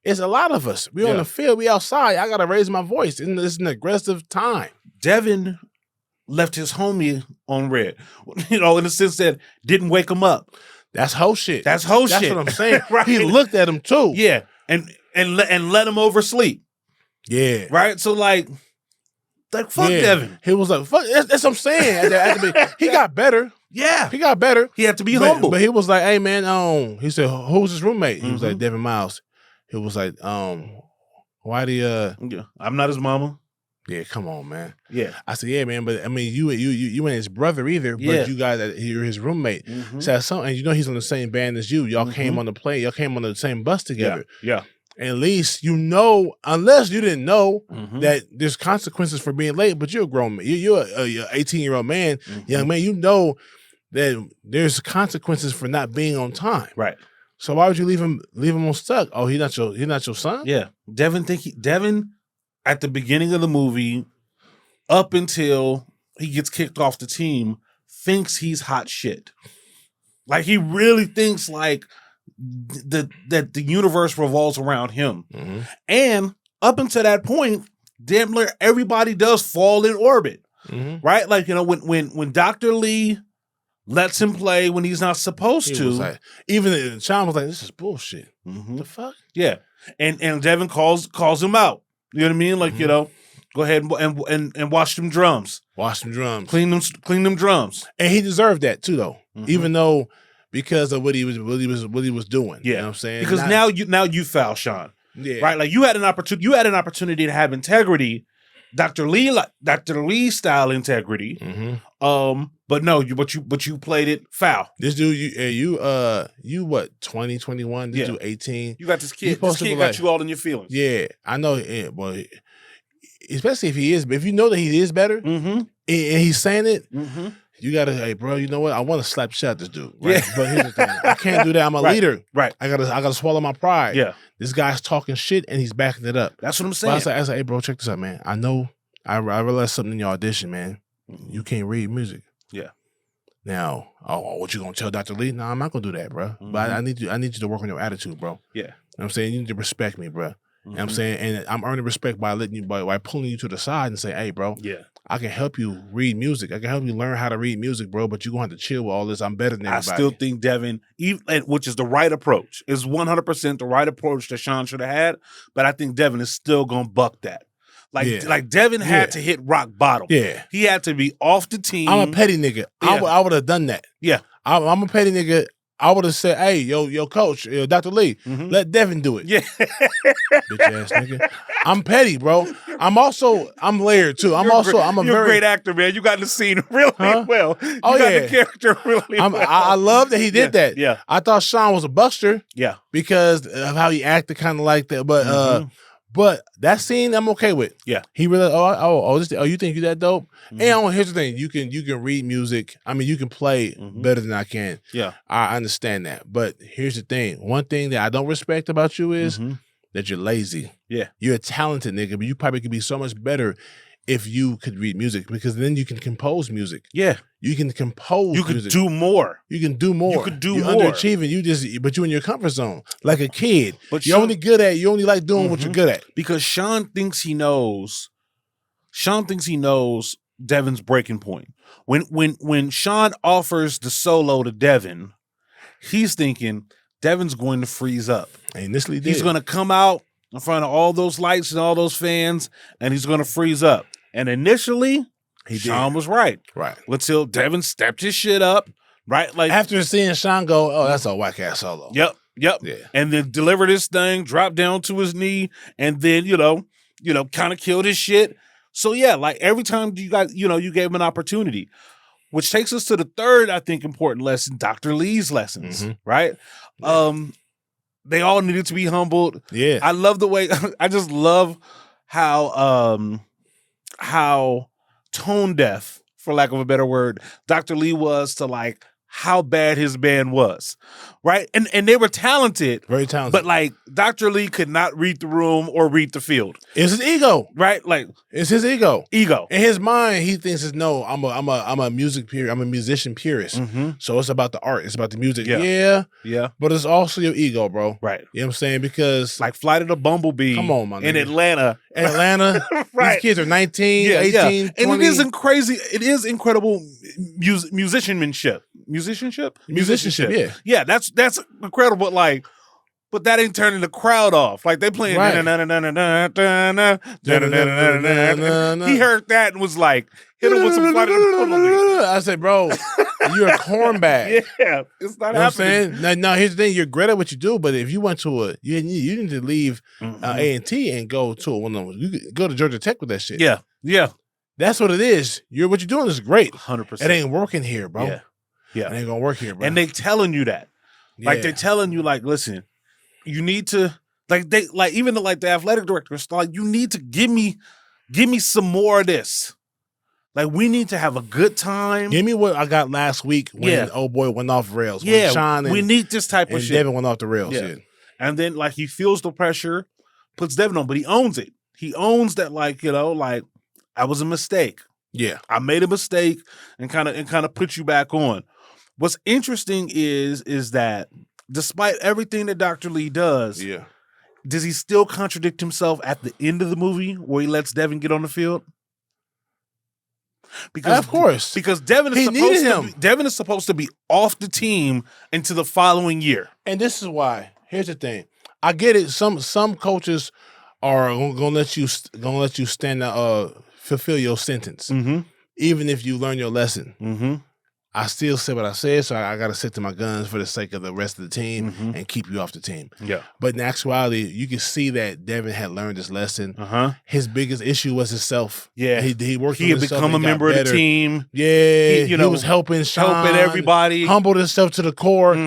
It's a lot of us. We on the field, we outside. I gotta raise my voice. And it's an aggressive time. Devin left his homie on red, in the sense that didn't wake him up. That's whole shit. That's what I'm saying. Right. He looked at him too. Yeah, and let him oversleep. Yeah. Right. So like fuck Devin. He was like, fuck. That's what I'm saying. He got better. Yeah, he got better. He had to be humble. But he was like, hey man, he said, who's his roommate? He was like, Devin Miles. He was like, why do you? I'm not his mama. Yeah, come on, man. Yeah. I said, yeah, man, but I mean, you ain't his brother either, but you guys, you're his roommate. So and he's on the same band as you. Y'all came on the plane. Y'all came on the same bus together. Yeah. At least unless you didn't know that there's consequences for being late, but you're a grown man. You're a 18-year-old man, young man. You know that there's consequences for not being on time. Right. So why would you leave him on stuck? Oh, he's not your son? Yeah. Devin at the beginning of the movie, up until he gets kicked off the team, thinks he's hot shit. Like he really thinks like that the universe revolves around him. And up until that point, damn near everybody does fall in orbit. Right? Like, when Dr. Lee lets him play when he's not supposed to. Like, even Shawn was like, this is bullshit. The fuck? Yeah. And Devin calls him out. You know what I mean? Like, go ahead and wash them drums. Wash them drums. Clean them drums. And he deserved that too, though. Even though because of what he was doing. Yeah. You know what I'm saying? Because now you foul Shawn. Yeah. Right? Like you had an opportunity to have integrity, Dr. Lee style integrity. But no, you played it foul. This dude, you what, 20, 21? This dude 18. You got this kid. This kid got you all in your feelings. Yeah, I know. Yeah, well, especially if you know that he is better, and he's saying it, you gotta, hey, bro, you know what? I want to slap shot this dude, right? Yeah. But here's the thing: I can't do that. I'm a leader, right? I gotta swallow my pride. Yeah, this guy's talking shit and he's backing it up. That's what I'm saying. I was like, hey, bro, check this out, man. I know, I realized something in your audition, man. You can't read music. Yeah. Now, what you gonna tell Dr. Lee? No, I'm not gonna do that, bro. But I need you to work on your attitude, bro. Yeah. You know what I'm saying? You need to respect me, bro. You know what I'm saying? And I'm earning respect by by pulling you to the side and saying, hey, bro, I can help you read music. I can help you learn how to read music, bro. But you're gonna have to chill with all this. I'm better than everybody. I still think Devin, which is the right approach, is 100% the right approach that Shawn should have had. But I think Devin is still gonna buck that. Like Devin had to hit rock bottom. Yeah, he had to be off the team. I'm a petty nigga. Yeah. I would have done that. Yeah, I'm a petty nigga. I would have said, "Hey, yo, coach, Dr. Lee, let Devin do it." Yeah, bitch ass nigga. I'm petty, bro. I'm layered too. I'm a very great actor, man. You got the scene really well. You got the character really well. I love that he did that. Yeah, I thought Shawn was a buster. Yeah, because of how he acted, kind of like that. But that scene, I'm okay with. Yeah, he really. You think you that dope? And here's the thing: you can read music. I mean, you can play better than I can. Yeah, I understand that. But here's the thing: one thing that I don't respect about you is that you're lazy. Yeah, you're a talented nigga, but you probably could be so much better if you could read music, because then you can compose music. Yeah, you can compose. You could music. do more. You can do more. You could do you're more. Underachieving. But you're in your comfort zone, like a kid. But you're only good at. You only like doing what you're good at. Because Shawn thinks he knows. Shawn thinks he knows Devin's breaking point. When Shawn offers the solo to Devin, he's thinking Devin's going to freeze up. And initially did. He's going to come out in front of all those lights and all those fans, and he's going to freeze up. And initially, Shawn was right. Right. Until Devin stepped his shit up. Right. Like after seeing Shawn go, oh, that's a whack ass solo. Yep. Yeah. And then delivered his thing, dropped down to his knee, and then, kind of killed his shit. So yeah, like every time you gave him an opportunity. Which takes us to the third, I think, important lesson, Dr. Lee's lessons. Right? Yeah. They all needed to be humbled. Yeah. I love the way I just love how tone deaf, for lack of a better word, Dr. Lee was to like how bad his band was, right? And they were talented. Very talented. But like Dr. Lee could not read the room or read the field. It's his ego. Right? Like it's his ego. Ego. In his mind, he thinks I'm a music purist. I'm a musician purist. So it's about the art. It's about the music. Yeah. But it's also your ego, bro. Right. You know what I'm saying? Because like Flight of the Bumblebee. Come on, my nigga. In Atlanta. Right. These kids are 19, 18, 20. And it is incredible musicianship. Musicianship, yeah. Yeah, that's incredible, like, but that ain't turning the crowd off. Like they playing he heard that and was like, hit him with some Flight of the Bumblebee. I said, bro, you're a cornbag. Yeah, it's not happening. What I'm saying? Now, here's the thing, you're great at what you do, but if you went to you need to leave A&T and go to you could go to Georgia Tech with that shit. Yeah. That's what it is. What you're doing is great. 100%. It ain't working here, bro. Yeah. It ain't gonna work here, bro. And they telling you that. Like they're telling you, like, listen, you need to even the athletic director, like, you need to give me some more of this. Like, we need to have a good time. Give me what I got last week when old boy went off rails. When Shawn we need this type of shit. Devin went off the rails. Yeah. And then like he feels the pressure, puts Devin on, but he owns it. He owns that, like, I was a mistake. Yeah. I made a mistake and kind of put you back on. What's interesting is that despite everything that Dr. Lee does, does he still contradict himself at the end of the movie where he lets Devin get on the field? Because of course. Because Devin is supposed to be off the team into the following year. And this is why. Here's the thing. I get it. Some coaches are gonna let you stand fulfill your sentence. Even if you learn your lesson. I still say what I said, so I got to stick to my guns for the sake of the rest of the team and keep you off the team. Yeah. But in actuality, you can see that Devin had learned his lesson. His biggest issue was himself. Yeah. He worked on He had himself. become a member of the team. Yeah. He was helping Shawn. Helping everybody. Humbled himself to the core.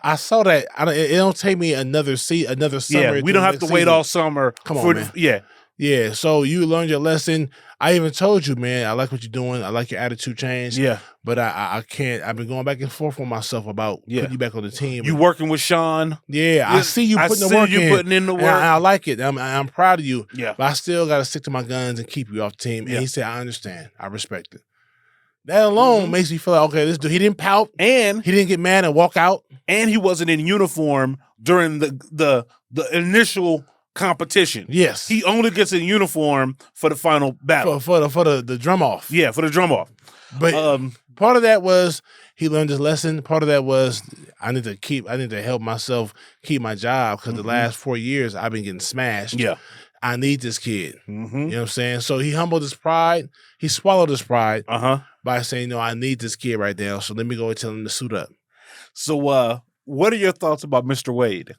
I saw that. It don't take me another summer. Yeah, we don't have to wait all summer. Come on, man. Yeah, so you learned your lesson. I even told you, man, I like what you're doing. I like your attitude change. Yeah. But I can't. I've been going back and forth with myself about putting you back on the team. You working with Shawn. Yeah, I see you putting the work in. Putting in the work. And I like it. I'm proud of you. Yeah. But I still got to stick to my guns and keep you off the team. And he said, I understand. I respect it. That alone makes me feel like, okay, this dude, he didn't pout. And he didn't get mad and walk out. And he wasn't in uniform during the initial competition. Yes. He only gets in uniform for the final battle. For the drum off. Yeah, for the drum off. But part of that was he learned his lesson. Part of that was I need to help myself keep my job because the last 4 years I've been getting smashed. Yeah. I need this kid. You know what I'm saying? So he humbled his pride. He swallowed his pride by saying, no, I need this kid right now. So let me go and tell him to suit up. So what are your thoughts about Mr. Wade?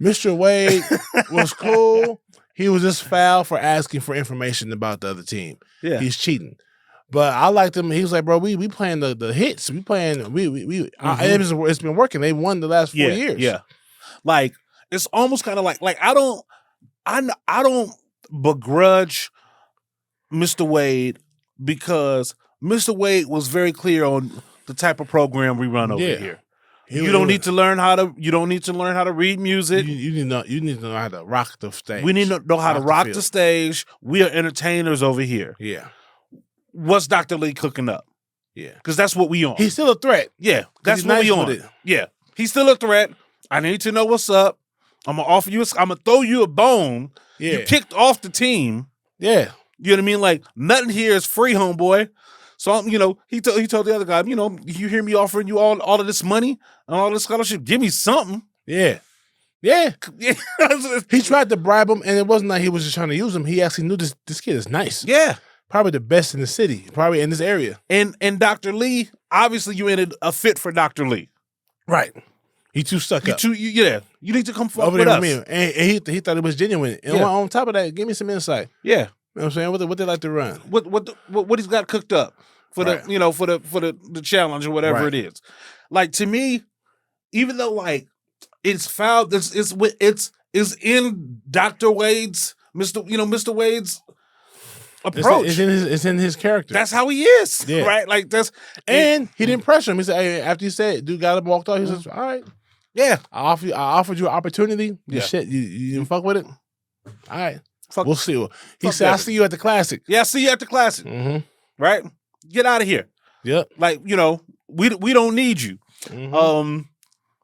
Mr. Wade was cool. He was just foul for asking for information about the other team. Yeah. He's cheating. But I liked him. He was like, bro, we playing the hits. We playing, it's been working. They won the last 4 years. Yeah. Like, it's almost kind of like I don't begrudge Mr. Wade because Mr. Wade was very clear on the type of program we run over here. You don't need to learn how to read music. You need to know how to rock the stage. We need to know how to rock the stage. We are entertainers over here. Yeah. What's Dr. Lee cooking up? Yeah. Because that's what we on. He's still a threat. Yeah. That's what we on. Yeah. He's still a threat. I need to know what's up. I'm gonna throw you a bone. Yeah. You kicked off the team. Yeah. You know what I mean? Like, nothing here is free, homeboy. So, he told the other guy, you hear me offering you all of this money and all this scholarship, give me something. Yeah. Yeah. He tried to bribe him, and it wasn't like he was just trying to use him. He actually knew this kid is nice. Yeah. Probably the best in the city, probably in this area. And Dr. Lee, obviously you ended a fit for Dr. Lee. Right. He too stuck up. You need to come fuck over with there us. with me. And he thought it was genuine. And on top of that, give me some insight. Yeah. You know what I'm saying? What they like to run. What he's got cooked up for the challenge or whatever it is. Like, to me, even though like it's foul, it's in Dr. Wade's Mr. Wade's approach. It's in his character. That's how he is. Yeah. Right? Like and he didn't pressure him. He said, hey, after he said it, dude got up and walked off, he says, all right. Yeah. I offered you an opportunity. You didn't fuck with it. All right. We'll see. He said, I'll see you at the Classic. Yeah, I'll see you at the Classic. Right? Get out of here. Yep. Like, we don't need you.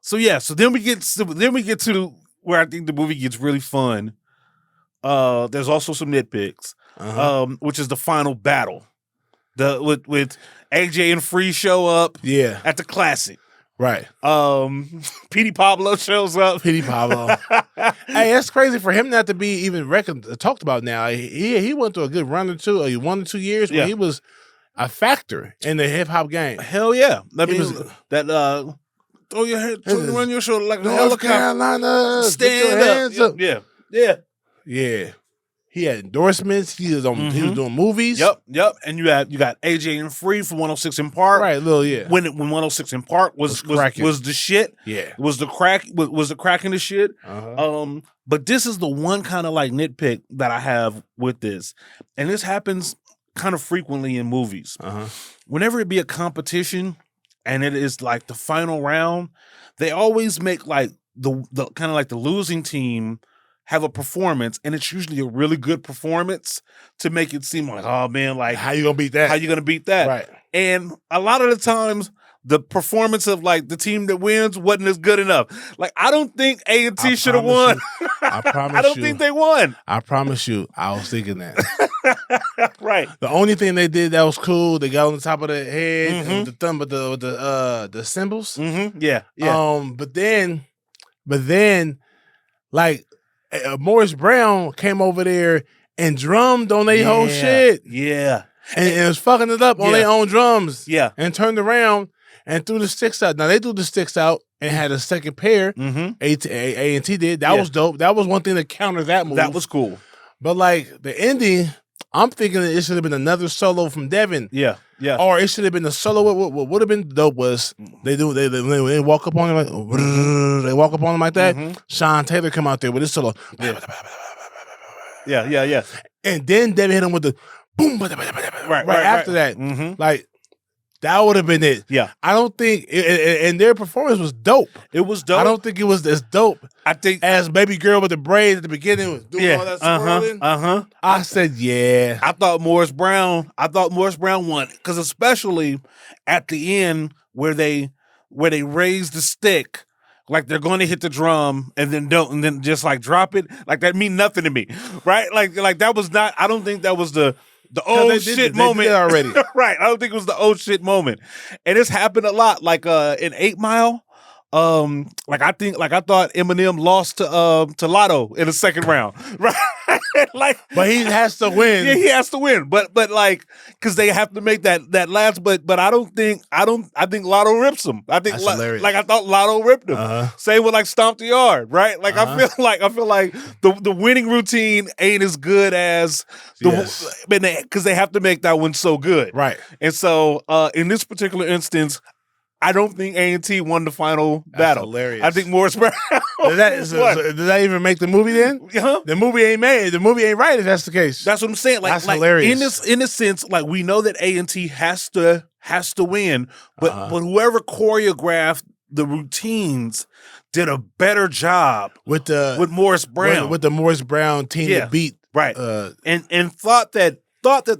So then we get to where I think the movie gets really fun. There's also some nitpicks. Which is the final battle. With AJ and Free show up at the Classic. Right. Petey Pablo shows up. Petey Pablo. Hey, that's crazy for him not to be even talked about now. He went through a good run or two, 1 or 2 years where he was a factor in the hip hop game. Hell yeah. Throw your head, run your shoulder like a helicopter. Carolina, stand up. Yeah. He had endorsements. He was doing movies. Yep. And you got AJ and Free from 106 in Park. Right, When 106 in Park was the shit. Yeah. Was the crack in the shit. But this is the one kind of like nitpick that I have with this. And this happens kind of frequently in movies. Whenever it be a competition and it is like the final round, they always make like the kind of like the losing team have a performance, and it's usually a really good performance to make it seem like, oh man, like how you gonna beat that? Right. And a lot of the times the performance of like the team that wins wasn't as good enough. Like, I don't think A&T should have won. I promise I don't think they won. I promise you, I was thinking that. Right. The only thing they did that was cool, they got on the top of the head with the thumb, with the cymbals. Yeah. But then, like, Morris Brown came over there and drummed on their whole shit. Yeah. And was fucking it up on their own drums. Yeah. And turned around and threw the sticks out. Now, they threw the sticks out and had a second pair. A&T did. That was dope. That was one thing to counter that move. That was cool. But, like, the ending, I'm thinking it should have been another solo from Devin. Yeah. Or it should have been a solo. What would have been dope was they walk up on him like they walk up on him like that. Shawn Taylor come out there with his solo. Yeah. And then Devin hit him with the boom. Right after that, like that would have been it. Yeah, I don't think, and their performance was dope. It was dope. I don't think it was as dope. I think as Baby Girl with the braids at the beginning was doing all that swirling. I said, yeah. I thought Morris Brown won, because especially at the end where they raised the stick, like they're going to hit the drum and then just like drop it, like that mean nothing to me, right? Like that was not. I don't think that was the shit moment already. Right. I don't think it was the oh shit moment, and it's happened a lot. Like in 8 Mile. I thought Eminem lost to Lotto in the second round, right? Like, but he has to win. Yeah, he has to win. But like, because they have to make that last. But I think Lotto rips him. I think I thought Lotto ripped him. Same with like Stomp the Yard, right? Like I feel like the winning routine ain't as good as because they have to make that one so good, right? And so in this particular instance, I don't think A&T won the final battle. Hilarious. I think Morris Brown. Does that even make the movie then? Uh-huh. The movie ain't made. The movie ain't right if that's the case. That's what I'm saying. Like, that's hilarious. In this sense, like we know that A&T has to win, but whoever choreographed the routines did a better job with Morris Brown. With the Morris Brown team to beat. Right. And thought that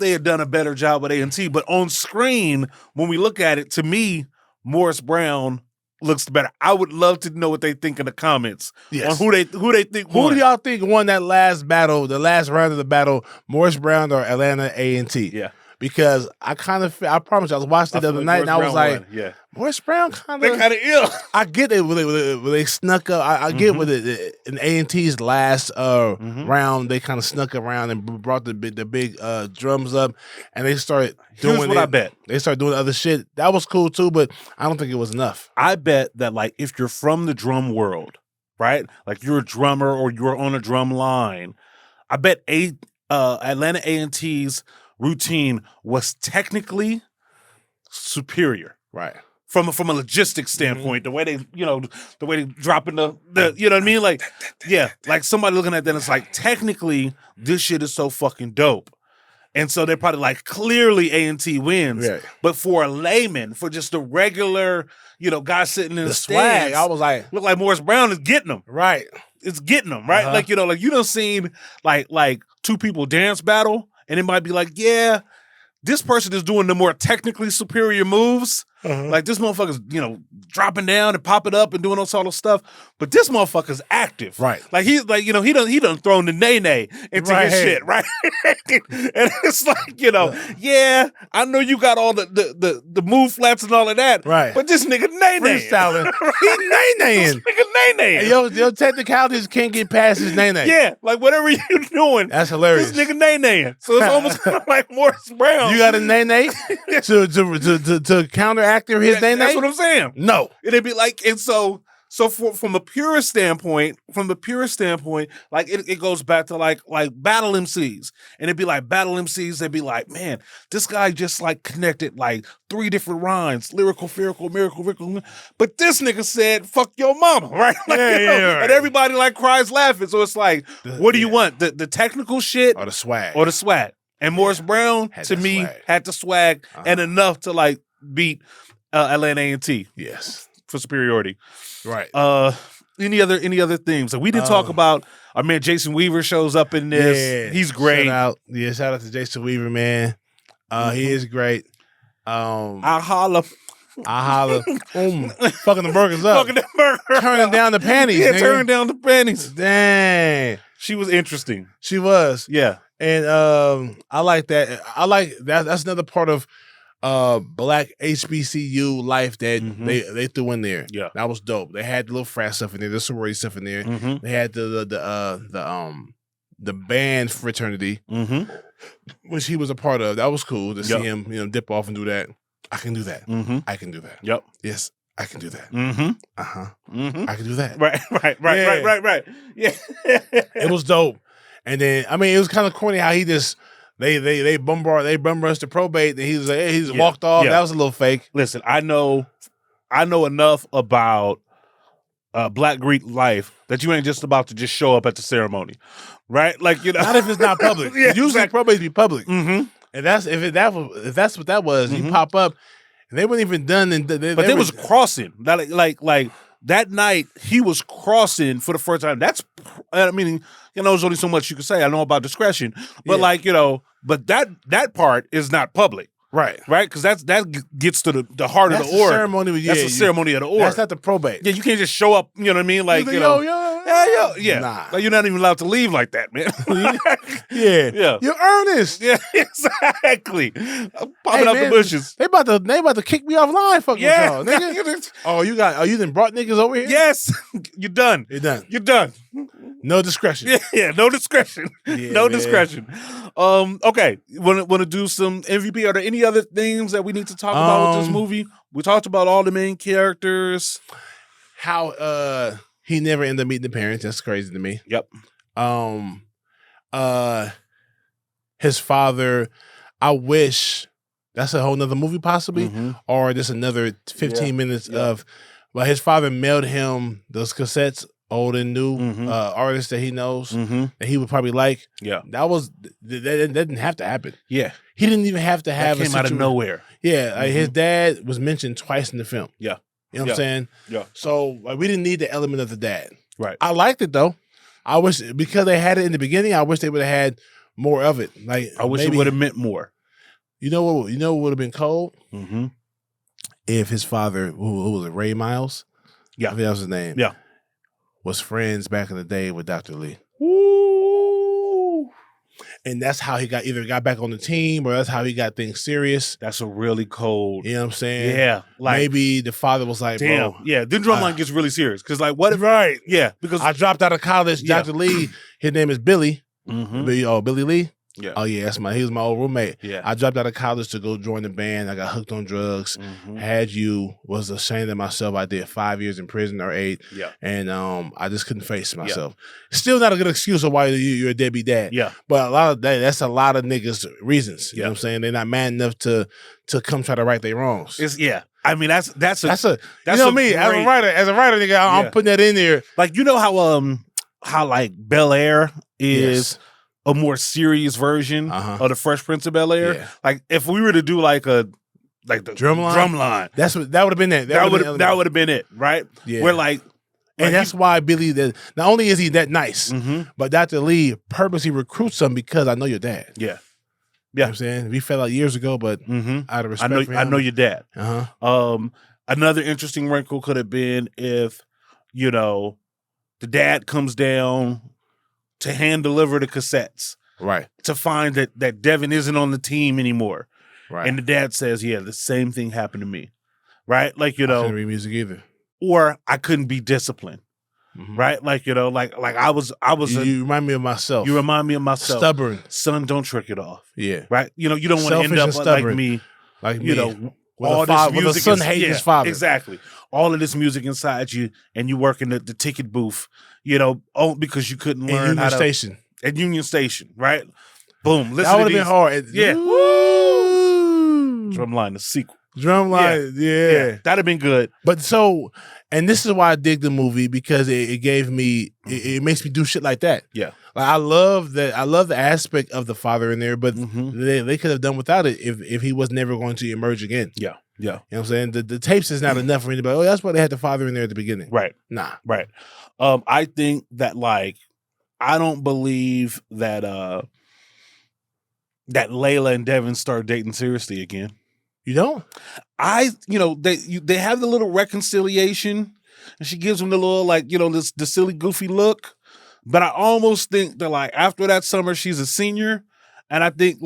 they had done a better job with A&T, but on screen, when we look at it, to me, Morris Brown looks better. I would love to know what they think in the comments on who they think won. Who do y'all think won that last battle, the last round of the battle, Morris Brown or Atlanta A&T? Yeah. Because I promise you, I was watching it the other night and I was like, Morris Brown kind of ill. I get it when they snuck up. I get with it in A&T's last round. They kind of snuck around and brought the big drums up, and they started doing. Here's what I bet. They started doing other shit. That was cool too, but I don't think it was enough. I bet that like if you're from the drum world, right? Like you're a drummer or you're on a drum line, I bet Atlanta A&T's routine was technically superior, right? From a logistics standpoint, the way they dropping the you know what I mean? Like, yeah, like somebody looking at that, it's like technically this shit is so fucking dope. And so they're probably like, clearly A&T wins. Right. But for a layman, for just a regular, guy sitting in the stands, swag, I was like, look like Morris Brown is getting them. Right. It's getting them, right? Like, you done seen like two people dance battle, and it might be like, yeah, this person is doing the more technically superior moves. Like this motherfucker's, dropping down and popping up and doing all sort of stuff. But this motherfucker's active. Right. Like he's like, he done thrown the nay into his shit, right? And it's like, yeah, I know you got all the move flats and all of that. Right. But this nigga nay. Freestyling. He's nay-naying. This nigga nay. Your technicalities can't get past his nay. Yeah, like whatever you're doing. That's hilarious. This nigga nay. So it's almost kind of like Morris Brown. You got a nay to counteract his nay? That's what I'm saying. No. It'd be like, and so from a purist standpoint, like it goes back to like battle MCs. And it'd be like battle MCs, they'd be like, man, this guy just like connected like 3 different rhymes, lyrical, miracle. But this nigga said, fuck your mama, right? Like, right. And everybody like cries laughing. So it's like, what do you want? The technical shit or the swag? And Morris Brown, to me, had the swag and enough to like beat Atlanta A&T. Yes. For superiority. Right. Any other things? We didn't talk about our man Jason Weaver shows up in this. Yeah, he's great. Shout out to Jason Weaver, man. He is great. I holla. Fucking the burgers up. Fucking the burger. Turning down the panties. Yeah, nigga. turning down the panties. Dang. She was interesting. She was. Yeah. And I like that. That's another part of Black HBCU life that they threw in there. Yeah, that was dope. They had the little frat stuff in there, the sorority stuff in there. They had the band fraternity, which he was a part of. That was cool to see him, dip off and do that. I can do that. I can do that. Yep. Yes, I can do that. I can do that. Right. Yeah. It was dope. And then it was kind of corny how he just. They bum rushed the probate, and he was like, hey, he just walked off. That was a little fake. Listen, I know enough about Black Greek life that you ain't just about to just show up at the ceremony, right? Like not if it's not public. Usually probates be public, and that's if that's what that was. You pop up, and they weren't even done. And they was crossing like that night. He was crossing for the first time. That's there's only so much you can say. I know about discretion, but but that part is not public. Right. Right? Because that gets to the heart That's of the org. ceremony. That's the ceremony of the org. That's not the probate. Yeah, you can't just show up, you know what I mean? Like, you know. Yeah. Nah. Like, you're not even allowed to leave like that, man. Yeah. You're earnest. Yeah, exactly. I'm popping out the bushes. They about to kick me offline, fucking with y'all, nigga. You done brought niggas over here? Yes. You're done. You're done. No discretion. Yeah, no discretion. No discretion. Okay. Want to do some MVP? Are there any other things that we need to talk about with this movie? We talked about all the main characters. How he never ended up meeting the parents. That's crazy to me. Yep. His father, I wish that's a whole nother movie possibly, or just another 15 minutes of, but his father mailed him those cassettes, old and new artists that he knows that he would probably like. Yeah. That didn't have to happen. Yeah. He didn't even have to have that came out of nowhere. Yeah. Like his dad was mentioned twice in the film. Yeah. You know what I'm saying? Yeah. So we didn't need the element of the dad. Right. I liked it though. I wish, because they had it in the beginning, I wish they would have had more of it. Like, I wish it would have meant more. You know what would have been cold? If his father, who was it, Ray Miles? Yeah. I think that was his name. Yeah. Was friends back in the day with Dr. Lee. Ooh. And that's how he either got back on the team, or that's how he got things serious. That's a really cold. You know what I'm saying? Yeah. Like, maybe the father was like, damn. bro. Yeah. Then Drumline gets really serious. Because, like, what if. Right. Yeah. Because I dropped out of college. Dr. Lee, his name is Billy. Billy Lee? Yeah. Oh yeah, he was my old roommate. Yeah. I dropped out of college to go join the band. I got hooked on drugs. Was ashamed of myself. I did 5 years in prison or 8. Yeah. And I just couldn't face myself. Still not a good excuse of why you're a deadbeat dad. Yeah. But that's a lot of niggas' reasons. You know what I'm saying? They're not man enough to come try to right their wrongs. I mean, that's you know me, as a writer, nigga, I'm putting that in there. Like, you know how like Bel Air is a more serious version of the Fresh Prince of Bel Air. Yeah. Like, if we were to do like the Drumline, that would have been it. That would have been it, right? Yeah. Where like, and that's why Billy, not only is he that nice, but Dr. Lee purposely recruits him because I know your dad. Yeah. You know what I'm saying? We fell out years ago, but out of respect for him. I know your dad. Another interesting wrinkle could have been if, the dad comes down to hand deliver the cassettes. Right. To find that Devin isn't on the team anymore. Right. And the dad says, yeah, the same thing happened to me. Right? Like, I couldn't read music either. Or I couldn't be disciplined. Right? Like, like I was you remind me of myself. You remind me of myself. Stubborn. Son, don't trick it off. Yeah. Right? You don't want to end up like me. Like me. All this music. With a son hating his father. Exactly. All of this music inside you, and you work in the ticket booth, because you couldn't learn how to. At Union Station, right? Boom. That would have been hard. Yeah. Woo! Drumline, the sequel. Drumline, yeah. That'd have been good. But and this is why I dig the movie, because it gave me, it makes me do shit like that. Yeah. Like, I love the aspect of the father in there, but they could have done without it if he was never going to emerge again. Yeah. Yeah. You know what I'm saying? The tapes is not enough for me to be like, oh, that's why they had the father in there at the beginning. Right. Nah. Right. I think that, like, I don't believe that that Layla and Devin start dating seriously again. You don't? They have the little reconciliation, and she gives him the little, like, the silly goofy look. But I almost think that, like, after that summer, she's a senior, and I think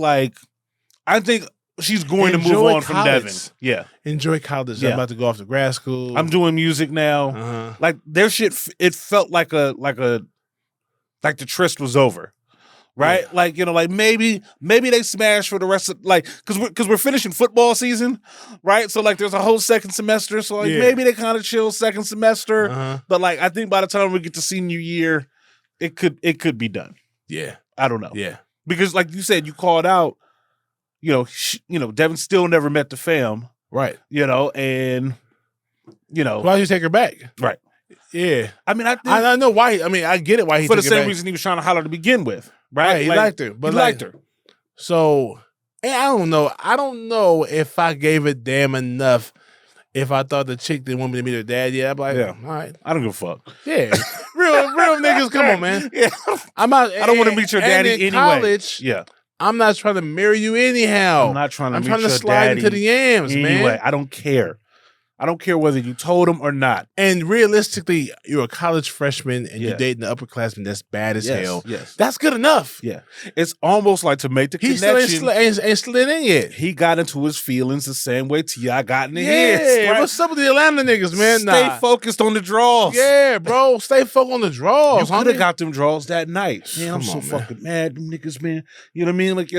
she's going to move on from Devin. Yeah. Enjoy college. Yeah. I'm about to go off to grad school. I'm doing music now. Like, their shit, it felt like the tryst was over. Right? Yeah. Like, like maybe they smash for the rest of, like, because we're finishing football season, right? So, like, there's a whole second semester. So, like, maybe they kind of chill second semester. But, like, I think by the time we get to senior year, it could be done. Yeah. I don't know. Yeah. Because, like you said, you called out, Devin still never met the fam. Right. And, why'd you take her back? Right. Yeah. I mean, I know why. I mean, I get it why he took her back. For the same reason he was trying to holler to begin with. Right? He liked her. But he liked her. So, and I don't know. I don't know if I gave a damn enough if I thought the chick didn't want me to meet her dad. Yeah, I'm like, all right. I don't give a fuck. Yeah. Real niggas, come on, man. Yeah. I'm out. I don't want to meet your daddy anyway. College, yeah. I'm not trying to marry you anyhow. I'm not trying to I'm meet trying to your slide daddy into the yams, anyway. man. I don't care. I don't care whether you told him or not. And realistically, you're a college freshman and Yeah. you're dating the upperclassman that's bad as hell. Yes. That's good enough. Yeah. It's almost like to make the He still connection. ain't slid in yet. He got into his feelings the same way T.I. got into Yeah, his. Right? what's up with the Atlanta niggas, man? Stay Nah. focused on the draws. Yeah, bro. Stay focused on the draws. You could have homie. got them draws that night. Man, I'm Come so on, man. fucking mad. Them niggas, man. You know what I mean? Like,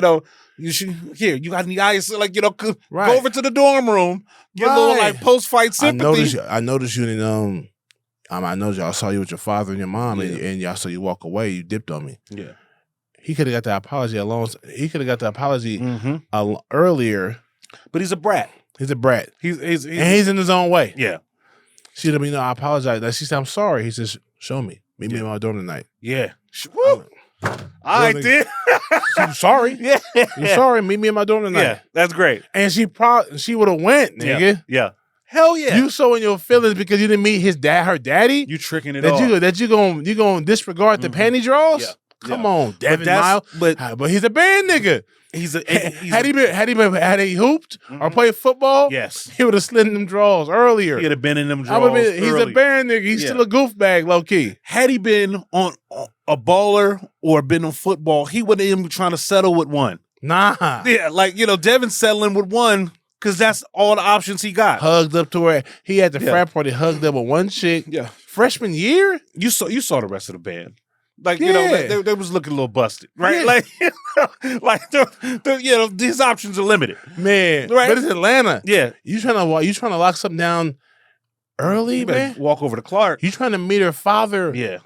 you should, here, you got any ice? Like, go Right. over to the dorm room. Get a little, like, post-fight sympathy. I noticed you in I know y'all saw you with your father and your mom, and y'all saw you walk away. You dipped on me. Yeah. He could have got the apology alone. He could have got the apology Mm-hmm. earlier. But he's a brat. He's a brat, He's and he's in his own way. yeah. She told me, "No, I apologize." Like, she said, "I'm sorry." He says, "Show me. Meet me at my door tonight." Yeah. Woo. I Really? did. I'm sorry. Yeah. You sorry? Meet me at my door tonight. Yeah. That's great. And she would have went, nigga. Yeah. Hell yeah. You so in your feelings because you didn't meet her daddy. You tricking it that off. you gonna disregard the panty draws? Yeah. Come on, Devin that's- Miles. but- But he's a band nigga. Had he hooped or played football, Yes. he would have slid in them draws earlier. He'd have been in them I would've draws been- he's a early. band nigga. He's Yeah. still a goof bag, low key. Had he been on a baller or been on football, he wouldn't even be trying to settle with one. Nah. Yeah, like, Devin's settling with one because that's all the options he got. Hugged up to her. He had the frat party hugged up with one chick. Yeah. Freshman year? You saw the rest of the band. Like, Yeah. they was looking a little busted, right? Yeah. Like, these options are limited. Man. Right. But it's Atlanta. Yeah. You trying to lock something down early, You better man? walk over to Clark. You trying to meet her father Yeah.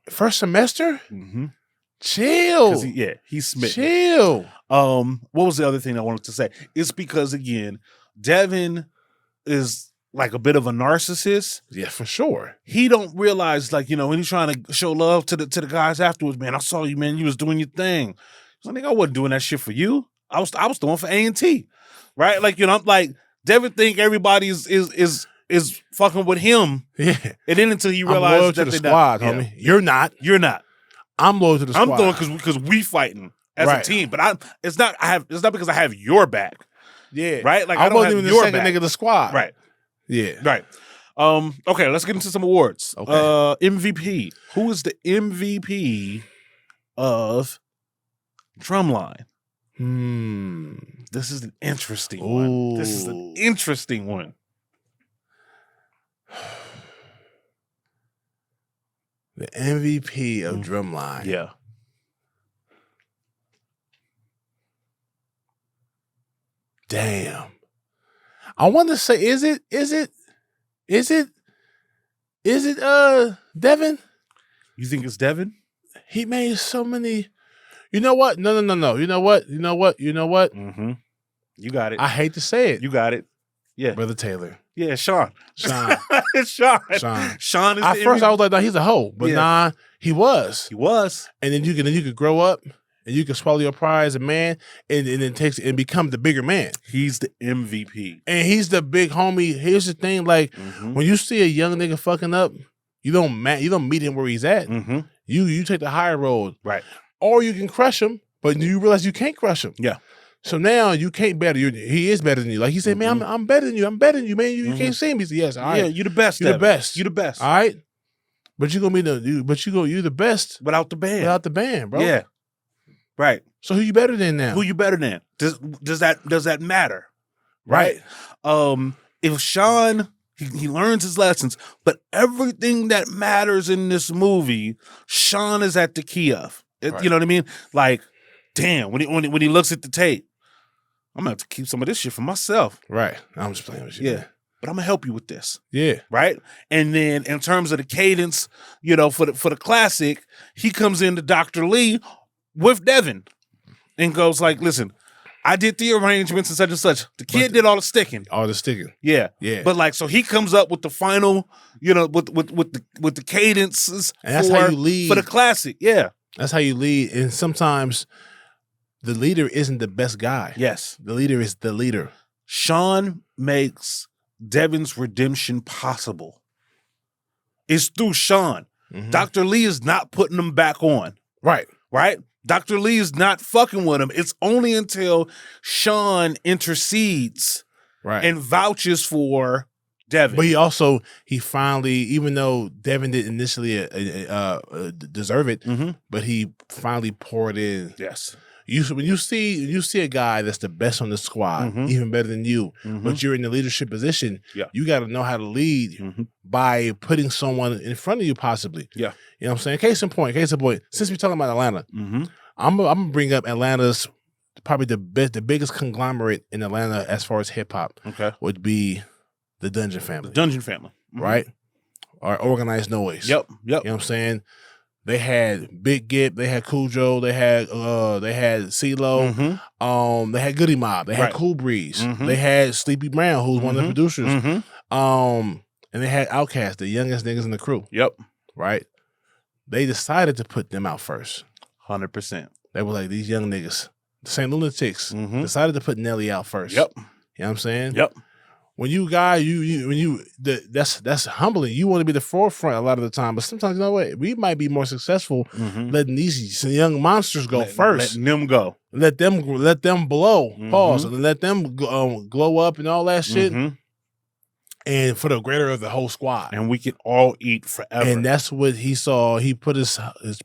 first semester? Mm-hmm. Chill. He's smitten. Chill. What was the other thing I wanted to say? It's because, again, Devin is like a bit of a narcissist. Yeah, for sure. He don't realize, like, when he's trying to show love to the guys afterwards, man, I saw you, man, you was doing your thing. So, nigga, I wasn't doing that shit for you. I was doing for A&T. Right? Like, I'm like, Devin think everybody is fucking with him. Yeah. And then until he I'm loyal realizes to that the they're squad, not. homie. You're not. You're not. I'm loyal to the squad. I'm doing because we fighting as Right. a team. But it's not because I have your back. Yeah. Right? Like, I I don't wasn't have even the your second back. nigga of the squad. Right. Yeah. Right. Okay, let's get into some awards. Okay. MVP. Who is the MVP of Drumline? This is an interesting one. This is an interesting one. The MVP of Drumline. Yeah. Damn. I want to say, is it Devin? You think it's Devin? He made so many. You know what? No. You know what? Mm-hmm. You got it. I hate to say it. You got it. Yeah. Brother Taylor. Yeah, Shawn. Shawn. It's Shawn. Shawn. Shawn is At the first, I MVP. was like, no, he's a hoe. But Yeah. nah, he was. He was. And then you could grow up and you can swallow your pride as a man and then become the bigger man. He's the MVP. And he's the big homie. Here's the thing, like when you see a young nigga fucking up, you don't meet him where he's at. Mm-hmm. You take the higher road. Right. Or you can crush him, but you realize you can't crush him. Yeah. So now you can't better you. He is better than you. Like he said, man, I'm better than you. I'm better than you, man. You can't see me. He said, yes, all right. Yeah, you the best. You're the Devin. best. You the best. All right. But you're gonna be you're the best Without the band. without the band, bro. Yeah. Right. So who you better than now? Who you better than? Does that matter? Right. If Shawn he learns his lessons, but everything that matters in this movie, Shawn is at the key of. Right. You know what I mean? Like, damn, when he looks at the tape, I'm gonna have to keep some of this shit for myself. Right. I'm just playing with you. Yeah. Man. But I'm gonna help you with this. Yeah. Right? And then in terms of the cadence, for the classic, he comes into Dr. Lee with Devin and goes like, listen, I did the arrangements and such. The kid did all the sticking. All the sticking. Yeah. Yeah. But like, so he comes up with the final, with the cadences And that's how you lead. for the classic. Yeah. That's how you lead. And sometimes the leader isn't the best guy. Yes. The leader is the leader. Shawn makes Devin's redemption possible. It's through Shawn. Mhm. Dr. Lee is not putting him back on. Right. Right? Dr. Lee is not fucking with him. It's only until Shawn intercedes and vouches for Devin. But he finally, even though Devin didn't initially deserve it, but he finally poured in. Yes. When you see a guy that's the best on the squad, even better than you, but you're in the leadership position, you got to know how to lead by putting someone in front of you, possibly. Yeah. You know what I'm saying? Case in point, since we're talking about Atlanta, I'm gonna bring up Atlanta's probably the biggest conglomerate in Atlanta as far as hip hop. Okay. Would be the Dungeon Family. The Dungeon Family. Right? Or Organized Noise. Yep. You know what I'm saying? They had Big Gip, they had Cujo, they had CeeLo, they had Goody Mob, they had Cool Breeze, they had Sleepy Brown, who's one of the producers, and they had Outkast, the youngest niggas in the crew. Yep. Right? They decided to put them out first. 100%. They were like, these young niggas, the St. Lunatics, decided to put Nelly out first. Yep. You know what I'm saying? Yep. When you that's humbling. You want to be the forefront a lot of the time, but sometimes, you know what? We might be more successful letting these young monsters go first. Letting them go. Let them blow. Pause. And let them glow up and all that shit. And for the greater of the whole squad. And we can all eat forever. And that's what he saw. He put his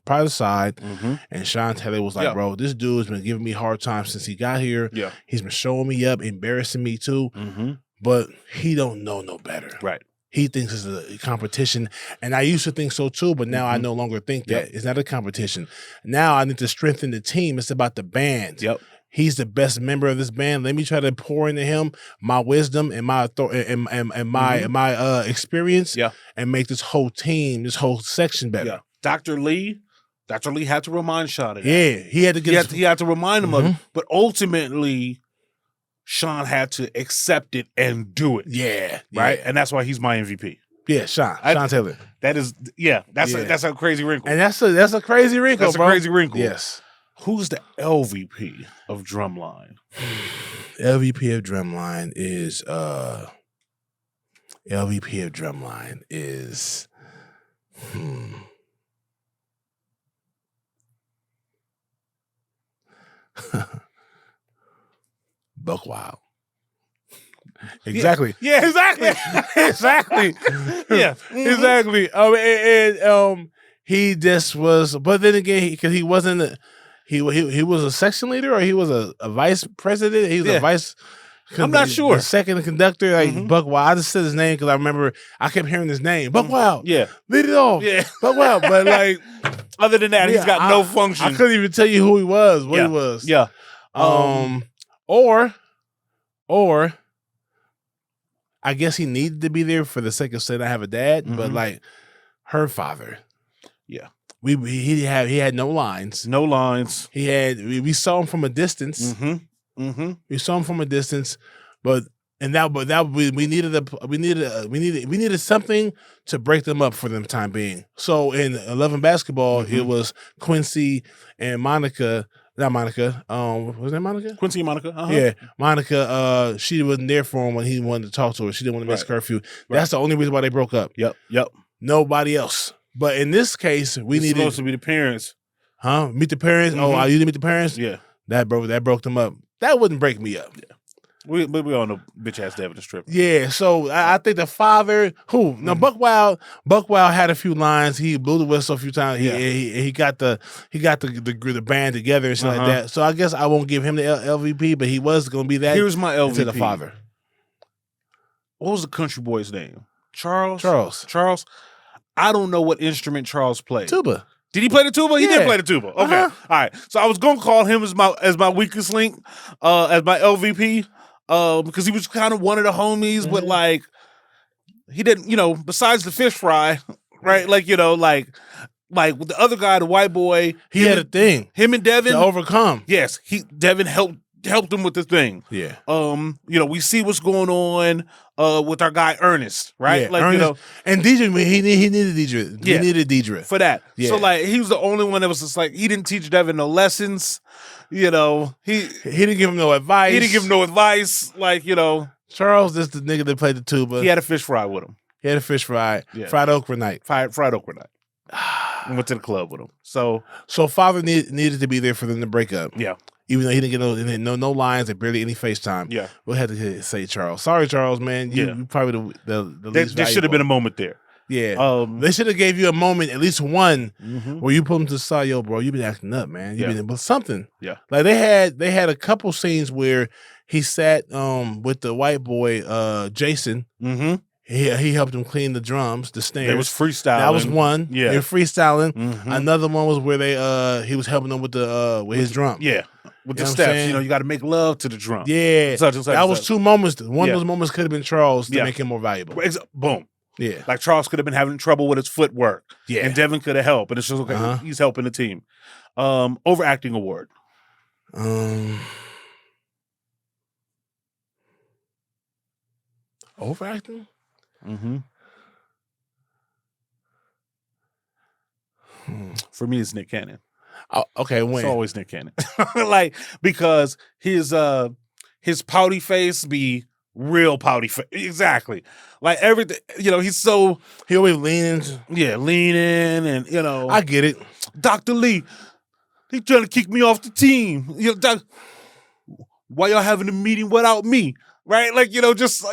pride aside, and Shawn Taylor was like, bro, this dude's been giving me a hard time since he got here. Yeah. He's been showing me up, embarrassing me too. But he don't know no better. Right. He thinks it's a competition. And I used to think so too, but now I no longer think that. It's not a competition. Now I need to strengthen the team. It's about the band. Yep. He's the best member of this band. Let me try to pour into him my wisdom and my my experience and make this whole team, this whole section better. Yeah. Dr. Lee had to remind Shawn of that. Yeah. He had to he had to remind him of it. But ultimately, Shawn had to accept it and do it. Yeah. Right? And that's why he's my MVP. Yeah, Shawn Taylor. That is, that's a crazy wrinkle. And that's a crazy wrinkle, That's bro. a crazy wrinkle. Yes. Who's the LVP of Drumline? LVP of Drumline is Buck Wild. Exactly. Yeah, exactly. Exactly. Yeah. Exactly. He just was, but then again, because he wasn't, he was a section leader or he was a vice president. He was a vice. I'm not sure. The second conductor, like Buck Wild. I just said his name because I remember I kept hearing his name. Buck Wild. Yeah. Lead it off. Yeah. But well, but like other than that, he's got no function. I couldn't even tell you who he was, what he was. Yeah. Or I guess he needed to be there for the sake of saying I have a dad, but like her father. Yeah. He had no lines. No lines. We saw him from a distance. We saw him from a distance, but we needed something to break them up for the time being. So in 11 basketball, it was Quincy and Monica. Not Monica. Was that Monica? Quincy and Monica. Yeah, Monica. She wasn't there for him when he wanted to talk to her. She didn't want to miss curfew. That's the only reason why they broke up. Yep. Nobody else. But in this case, we needed supposed to be the parents. Meet the parents. Oh, you didn't meet the parents. Yeah, that broke them up. That wouldn't break me up. Yeah. We all know bitch ass David the stripper. Yeah, so I think the father Buck Wild had a few lines. He blew the whistle a few times. He got the band together and shit like that. So I guess I won't give him the LVP, but he was gonna be that. Here's my LVP. To the father. What was the country boy's name? Charles. I don't know what instrument Charles played. Tuba. Did he play the tuba? He did play the tuba. Okay. All right. So I was gonna call him as my weakest link, as my LVP. Because he was kind of one of the homies, but like he didn't, besides the fish fry, right? Like, like with the other guy, the white boy, he had a thing. Him and Devin to overcome. Yes, Devin helped him with the thing. Yeah. We see what's going on with our guy Ernest, right? Yeah, like Ernest, and Deidre, he needed Deidre. Yeah. He needed Deidre for that. Yeah. So like he was the only one that was just like he didn't teach Devin no lessons. He didn't give him no advice. He didn't give him no advice. Like, Charles, this the nigga that played the tuba. He had a fish fry with him. He had a fish fry. Yeah. Fried okra night. Fried okra night. and went to the club with him. So father needed to be there for them to break up. Yeah. Even though he didn't get no lines and barely any FaceTime. Yeah. We'll have to say Charles. Sorry, Charles, man. You probably the least there should have been a moment there. Yeah. They should have gave you a moment, at least one, Mm-hmm. where you put them to the side, yo, bro, you been acting up, man. You been but something. Yeah. Like they had a couple scenes where he sat with the white boy, Jason. Mm-hmm. He helped him clean the drums, the snares. It was freestyling. That was one. Yeah. They were freestyling. Mm-hmm. Another one was where he was helping them with his drum. Yeah. With the You know what I'm steps. saying? You got to make love to the drum. Yeah. That was two moments. One of those moments could have been Charles to make him more valuable. Boom. Yeah. Like Charles could have been having trouble with his footwork. Yeah. And Devin could have helped. But it's just okay. He's helping the team. Overacting award. Overacting? Mm-hmm. For me, it's Nick Cannon. Oh, okay, when? It's always Nick Cannon. Like, because his pouty face be real pouty face. Exactly. Like everything, he's so... He always leaning. Yeah, leaning and, I get it. Dr. Lee, he trying to kick me off the team. Why y'all having a meeting without me? Right? Like, just...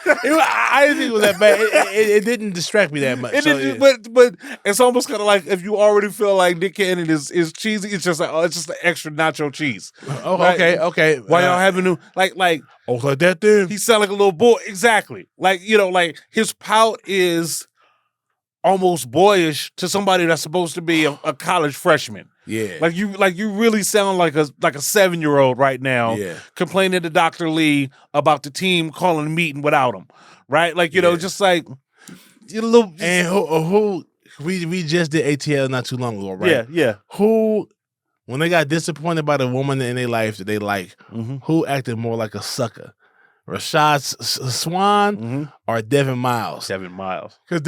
I didn't think it was that bad. It didn't distract me that much. But it's almost kind of like if you already feel like Nick Cannon is cheesy, it's just like it's just the extra nacho cheese. Oh, right? Okay. Why y'all having to like like that then? He sound like a little boy. Exactly. Like like his pout is almost boyish to somebody that's supposed to be a college freshman. Yeah. Like you really sound like a 7-year-old right now, complaining to Dr. Lee about the team calling a meeting without him. Right? Like, just like you little and who we just did ATL not too long ago, right? Yeah, yeah. Who when they got disappointed by the woman in their life that they like, who acted more like a sucker? Rashad Swan or Devin Miles? Devin Miles. Because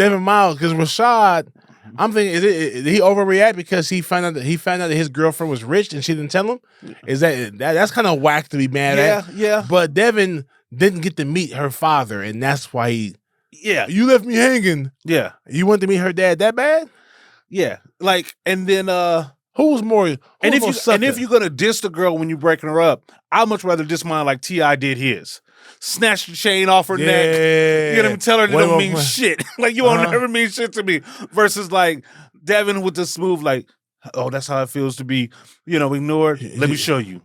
Rashad, I'm thinking, did he overreact because he found out that his girlfriend was rich and she didn't tell him? Is that's kind of whack to be mad at? Yeah. But Devin didn't get to meet her father, and that's why he. Yeah. You left me hanging. Yeah. You went to meet her dad that bad? Yeah. Like, and then who's more? If you're gonna diss the girl when you're breaking her up, I'd much rather diss mine like T.I. did his. Snatch the chain off her neck. You know, tell her it don't mean shit. Like, you won't never mean shit to me. Versus like Devin with the smooth, like, oh, that's how it feels to be, ignored. Let me show you.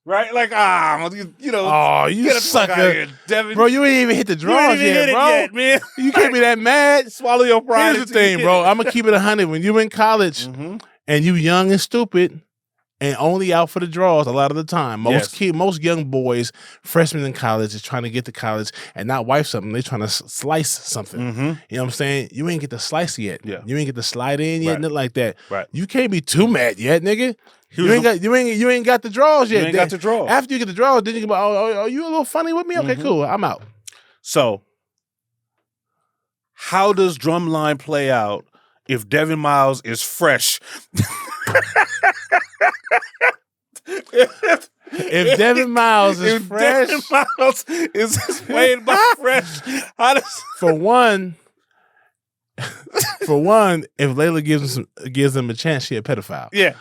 Right? Like, oh, you sucker. Here, Devin. Bro, you ain't even hit the draws yet, bro. Yet, man. You can't be that mad. Swallow your pride. Here's the thing, bro. I'm gonna keep it 100. When you in college and you young and stupid and only out for the draws a lot of the time. Most young boys, freshmen in college, is trying to get to college and not wife something. They're trying to slice something. You know what I'm saying? You ain't get to slice yet. Yeah. You ain't get to slide in yet, nothing like that. Right. You can't be too mad yet, nigga. You ain't got the draws yet. You ain't got the draws. After you get the draws, then you can go, oh, you a little funny with me? Okay, cool. I'm out. So, how does Drumline play out if Devin Miles is fresh? If Devin Miles is fresh, Devin Miles is playing by fresh. How does for one, if Layla gives him a chance, she a pedophile. Yeah.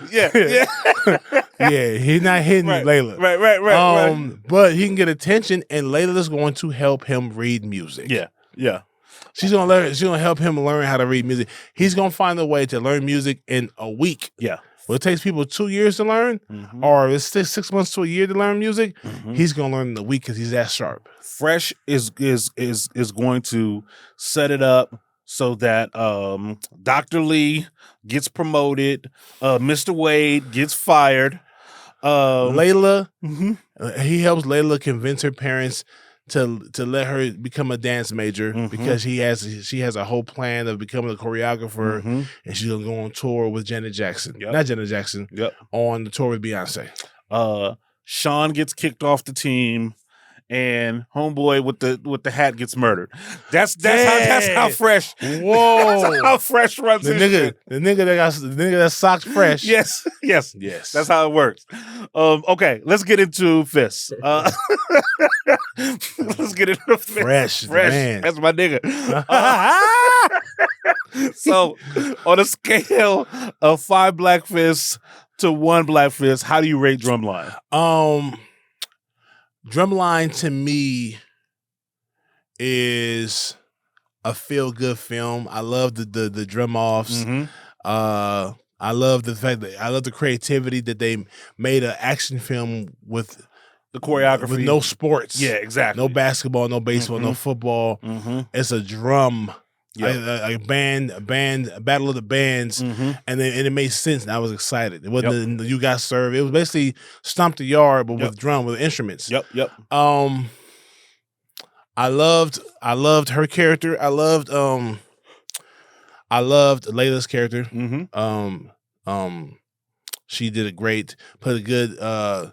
Yeah, he's not hitting Layla. Right. But he can get attention, and Layla's going to help him read music. Yeah. She's gonna help him learn how to read music. He's gonna find a way to learn music in a week. Yeah. Well, it takes people 2 years to learn, or it's 6 months to a year to learn music. He's gonna learn in a week because he's that sharp. Fresh is going to set it up so that Dr. Lee gets promoted, Mr. Wade gets fired. Layla, he helps Layla convince her parents to let her become a dance major because she has a whole plan of becoming a choreographer, and she's gonna go on tour with Janet Jackson. Not Janet Jackson. On the tour with Beyonce. Shawn gets kicked off the team, and homeboy with the hat gets murdered. That's how fresh. Whoa, that's how fresh runs the nigga that socks fresh. Yes. That's how it works. Okay, let's get into fists. Let's get into fists. Fresh. Man. That's my nigga. So, on a scale of 5 black fists to 1 black fist, how do you rate Drumline? Drumline to me is a feel good film. I love the drum offs. I love the fact that I love the creativity that they made an action film with the choreography, with no sports. Yeah, exactly. No basketball, no baseball, no football. It's a drum. A battle of the bands, and it made sense. And I was excited. It wasn't you got served. It was basically Stomp the Yard, but with drum, with instruments. I loved her character. I loved Layla's character. She did a great, put a good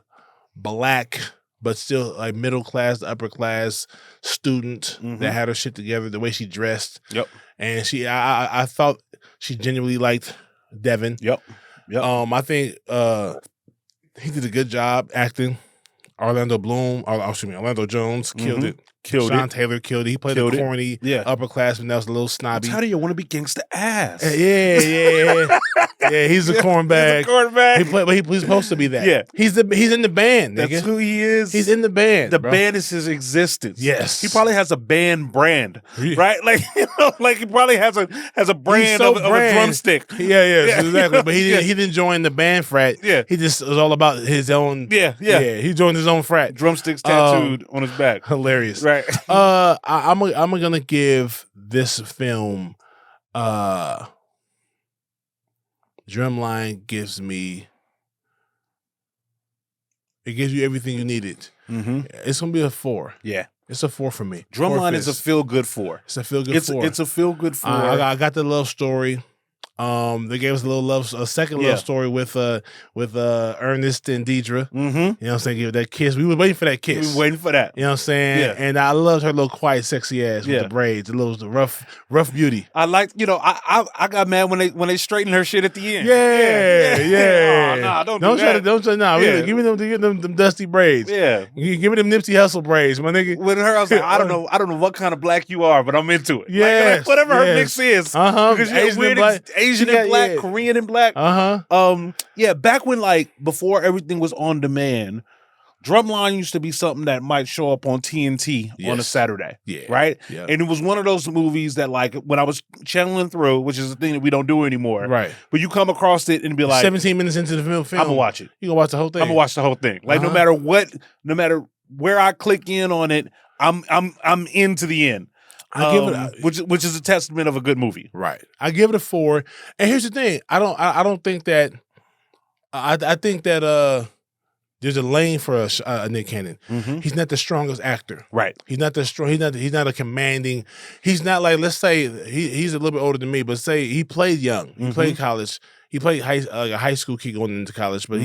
black, but still like middle class, upper class student that had her shit together. The way she dressed, and I thought she genuinely liked Devin. I think he did a good job acting. Orlando Jones killed it. Shawn Taylor killed it. He played a corny upperclassman that was a little snobby. How do you want to be gangsta ass? Yeah, he's a cornbag. He's a cornbag. He's supposed to be that. Yeah. He's in the band, nigga. That's who he is. He's in the band. The band is his existence. Yes. He probably has a band brand, right? Like, like he probably has a brand of a drumstick. Yeah, exactly. But he didn't join the band frat. Yeah. He just was all about his own. Yeah. He joined his own frat. Drumsticks tattooed on his back. Hilarious. Right. I'm gonna give this film Drumline gives you everything you needed. It's gonna be a 4. Yeah. It's a 4 for me. Drumline is a feel good 4. It's a feel good 4. It's a feel good 4. I got the love story. They gave us a second love story with Ernest and Deidre. You know what I'm saying? Give that kiss. We were waiting for that kiss. We were waiting for that. You know what I'm saying? Yeah. And I loved her little quiet, sexy ass with the braids, the rough beauty. I like, I got mad when they straightened her shit at the end. Yeah. Oh, nah, don't try. Nah, give me them dusty braids. Yeah. Give me them Nipsey Hussle braids, my nigga. With her, I was like, I don't know what kind of black you are, but I'm into it. Yeah. Like, whatever her mix is. Because you're Asian and black, Korean and black. Back when before everything was on demand, Drumline used to be something that might show up on TNT on a Saturday. Right? Yeah. And it was one of those movies that when I was channeling through, which is a thing that we don't do anymore. Right. But you come across it and be like 17 minutes into the film. I'm gonna watch it. You gonna watch the whole thing? I'm gonna watch the whole thing. Like no matter where I click in on it, I'm into the end. I give it which is a testament of a good movie. Right. I give it a 4. And here's the thing. I don't think that I think that there's a lane for Nick Cannon. He's not the strongest actor. Right. He's not he's not a commanding. He's not like, let's say he's a little bit older than me, but say he played young. He played college. He played a high school kid going into college, but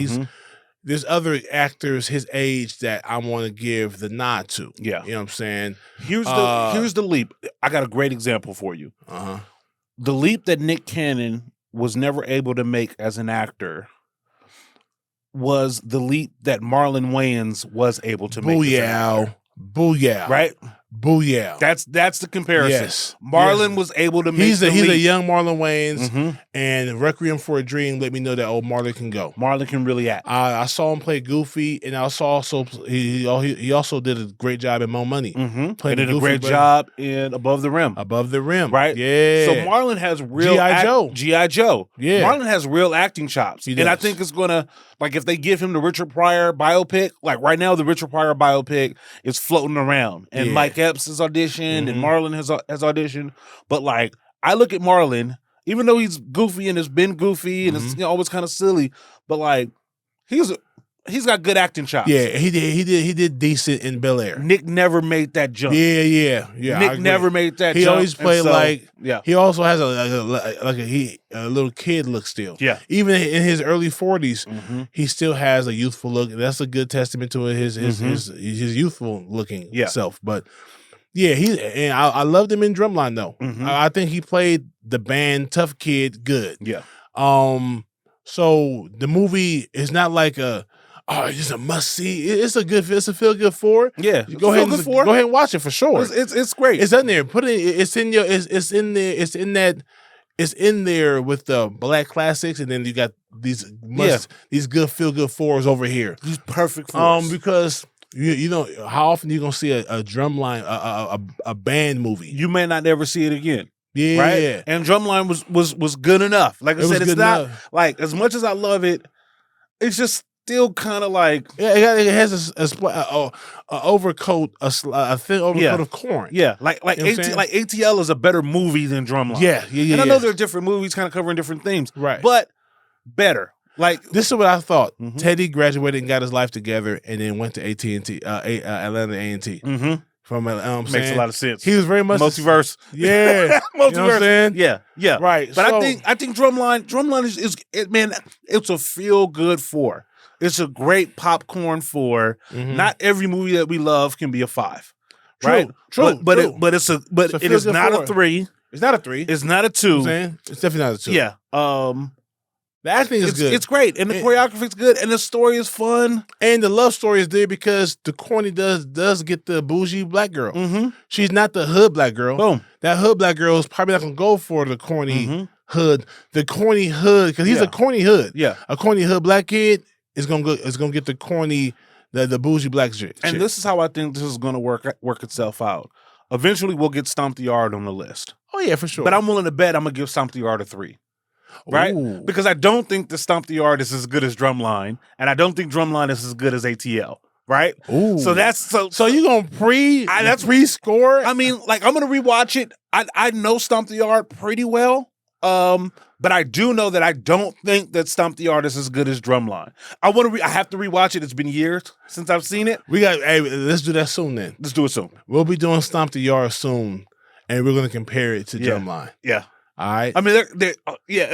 there's other actors his age that I want to give the nod to. Yeah. You know what I'm saying? Here's the leap. I got a great example for you. The leap that Nick Cannon was never able to make as an actor was the leap that Marlon Wayans was able to make. Booyah. Right? Booyah. That's the comparison. Yes. Marlon was able to make he's the leap. a young Marlon Wayans, and Requiem for a Dream let me know that Marlon can go. Marlon can really act. I saw him play Goofy, and he also did a great job in Mo Money. He did a great job in Above the Rim. Above the Rim, right? Yeah. So Marlon has real G.I. Joe. Yeah. Marlon has real acting chops, and I think it's gonna if they give him the Richard Pryor biopic. Like right now, the Richard Pryor biopic is floating around, and Mike Epps has auditioned, and Marlon has auditioned. But I look at Marlon, even though he's goofy and has been goofy and it's always kind of silly, but he's got good acting chops. Yeah, he did decent in Bel Air. Nick never made that jump. Yeah. Nick never made that jump. He always played he also has a little kid look still. Yeah. Even in his early 40s, he still has a youthful look. That's a good testament to his youthful looking self. But yeah, I loved him in Drumline though. I think he played the band tough kid good. Yeah. So the movie is not like it's a must see. It's a feel good 4. Yeah, go ahead and watch it for sure. It's great. It's in there. Put it. It's in your. It's in there. It's in that. it's in there with the black classics, and then you got these good feel good fours over here. These perfect fours. Because you know how often you gonna see a Drumline a band movie? You may not ever see it again. Yeah, right. And Drumline was good enough. Like I said, it's not like as much as I love it, it's just still kind of like it has a overcoat, a thin overcoat of corn. Yeah, like ATL is a better movie than Drumline. Yeah. And I know they're different movies, kind of covering different themes, right? But better. Like this is what I thought. Teddy graduated and got his life together, and then went to AT&T, Atlanta A&T. From makes a lot of sense. He was very much multiverse. Yeah, multiverse. You know what I'm saying? Yeah, right. But I think Drumline is man. It's a feel good four. It's a great popcorn four. Not every movie that we love can be a 5. Right? True. But it is not a 3. It's not a 3. It's not a 2. You know what I'm saying? It's definitely not a 2. Yeah. The acting is good. It's great, and the choreography is good, and the story is fun, and the love story is there because the corny does get the bougie black girl. She's not the hood black girl. Boom. That hood black girl is probably not gonna go for the corny hood. The corny hood because he's a corny hood. Yeah, a corny hood black kid is gonna get the corny the bougie black chick. And this is how I think this is gonna work itself out. Eventually, we'll get Stomp the Yard on the list. Oh yeah, for sure. But I'm willing to bet I'm gonna give Stomp the Yard a 3. Right? Ooh. Because I don't think the Stomp the Yard is as good as Drumline, and I don't think Drumline is as good as ATL. Right? Ooh. So that's so you gonna pre-score? I mean, like I'm gonna rewatch it. I know Stomp the Yard pretty well. But I do know that I don't think that Stomp the Yard is as good as Drumline. I have to rewatch it. It's been years since I've seen it. Let's do that soon then. Let's do it soon. We'll be doing Stomp the Yard soon, and we're gonna compare it to Drumline. Yeah. All right. I mean, they're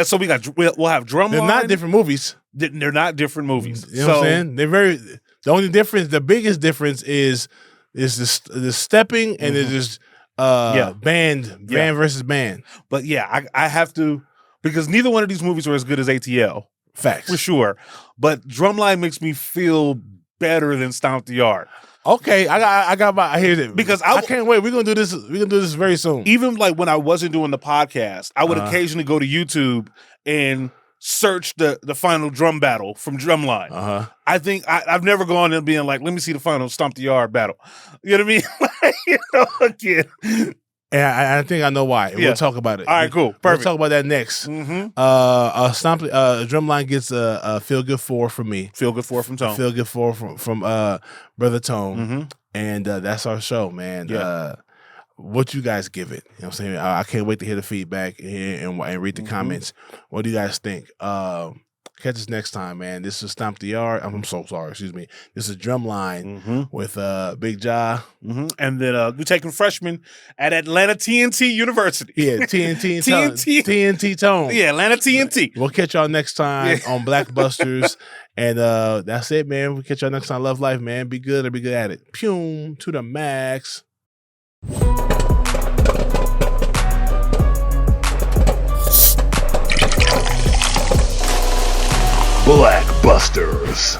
so we'll have Drumline. They're not different movies. They're not different movies. You know what I'm saying? The biggest difference is the stepping and it's just band versus band. But yeah, I have to, because neither one of these movies are as good as ATL. Facts. For sure. But Drumline makes me feel better than Stomp the Yard. Okay, I hear it because I can't wait. We're gonna do this. We're gonna do this very soon. Even like when I wasn't doing the podcast, I would occasionally go to YouTube and search the final drum battle from Drumline. I think I've never gone and being like, let me see the final Stomp the Yard battle. You know what I mean? Again. And I think I know why. We'll talk about it. All right, cool. Perfect. We'll talk about that next. Drumline gets a feel good 4 from me. Feel good 4 from Tone. Feel good 4 from Brother Tone. And that's our show, man. Yeah. What you guys give it? You know what I'm saying? I can't wait to hear the feedback and read the comments. What do you guys think? Catch us next time, man. This is Stomp the Yard. I'm so sorry. Excuse me. This is Drumline with Big Ja. And then we're taking freshmen at Atlanta A&T University. Yeah, TNT Tone. Yeah, Atlanta A&T. We'll catch y'all next time on BlackBusters. And that's it, man. We'll catch y'all next time. Love life, man. Be good or be good at it. Pew to the max. BlackBusters.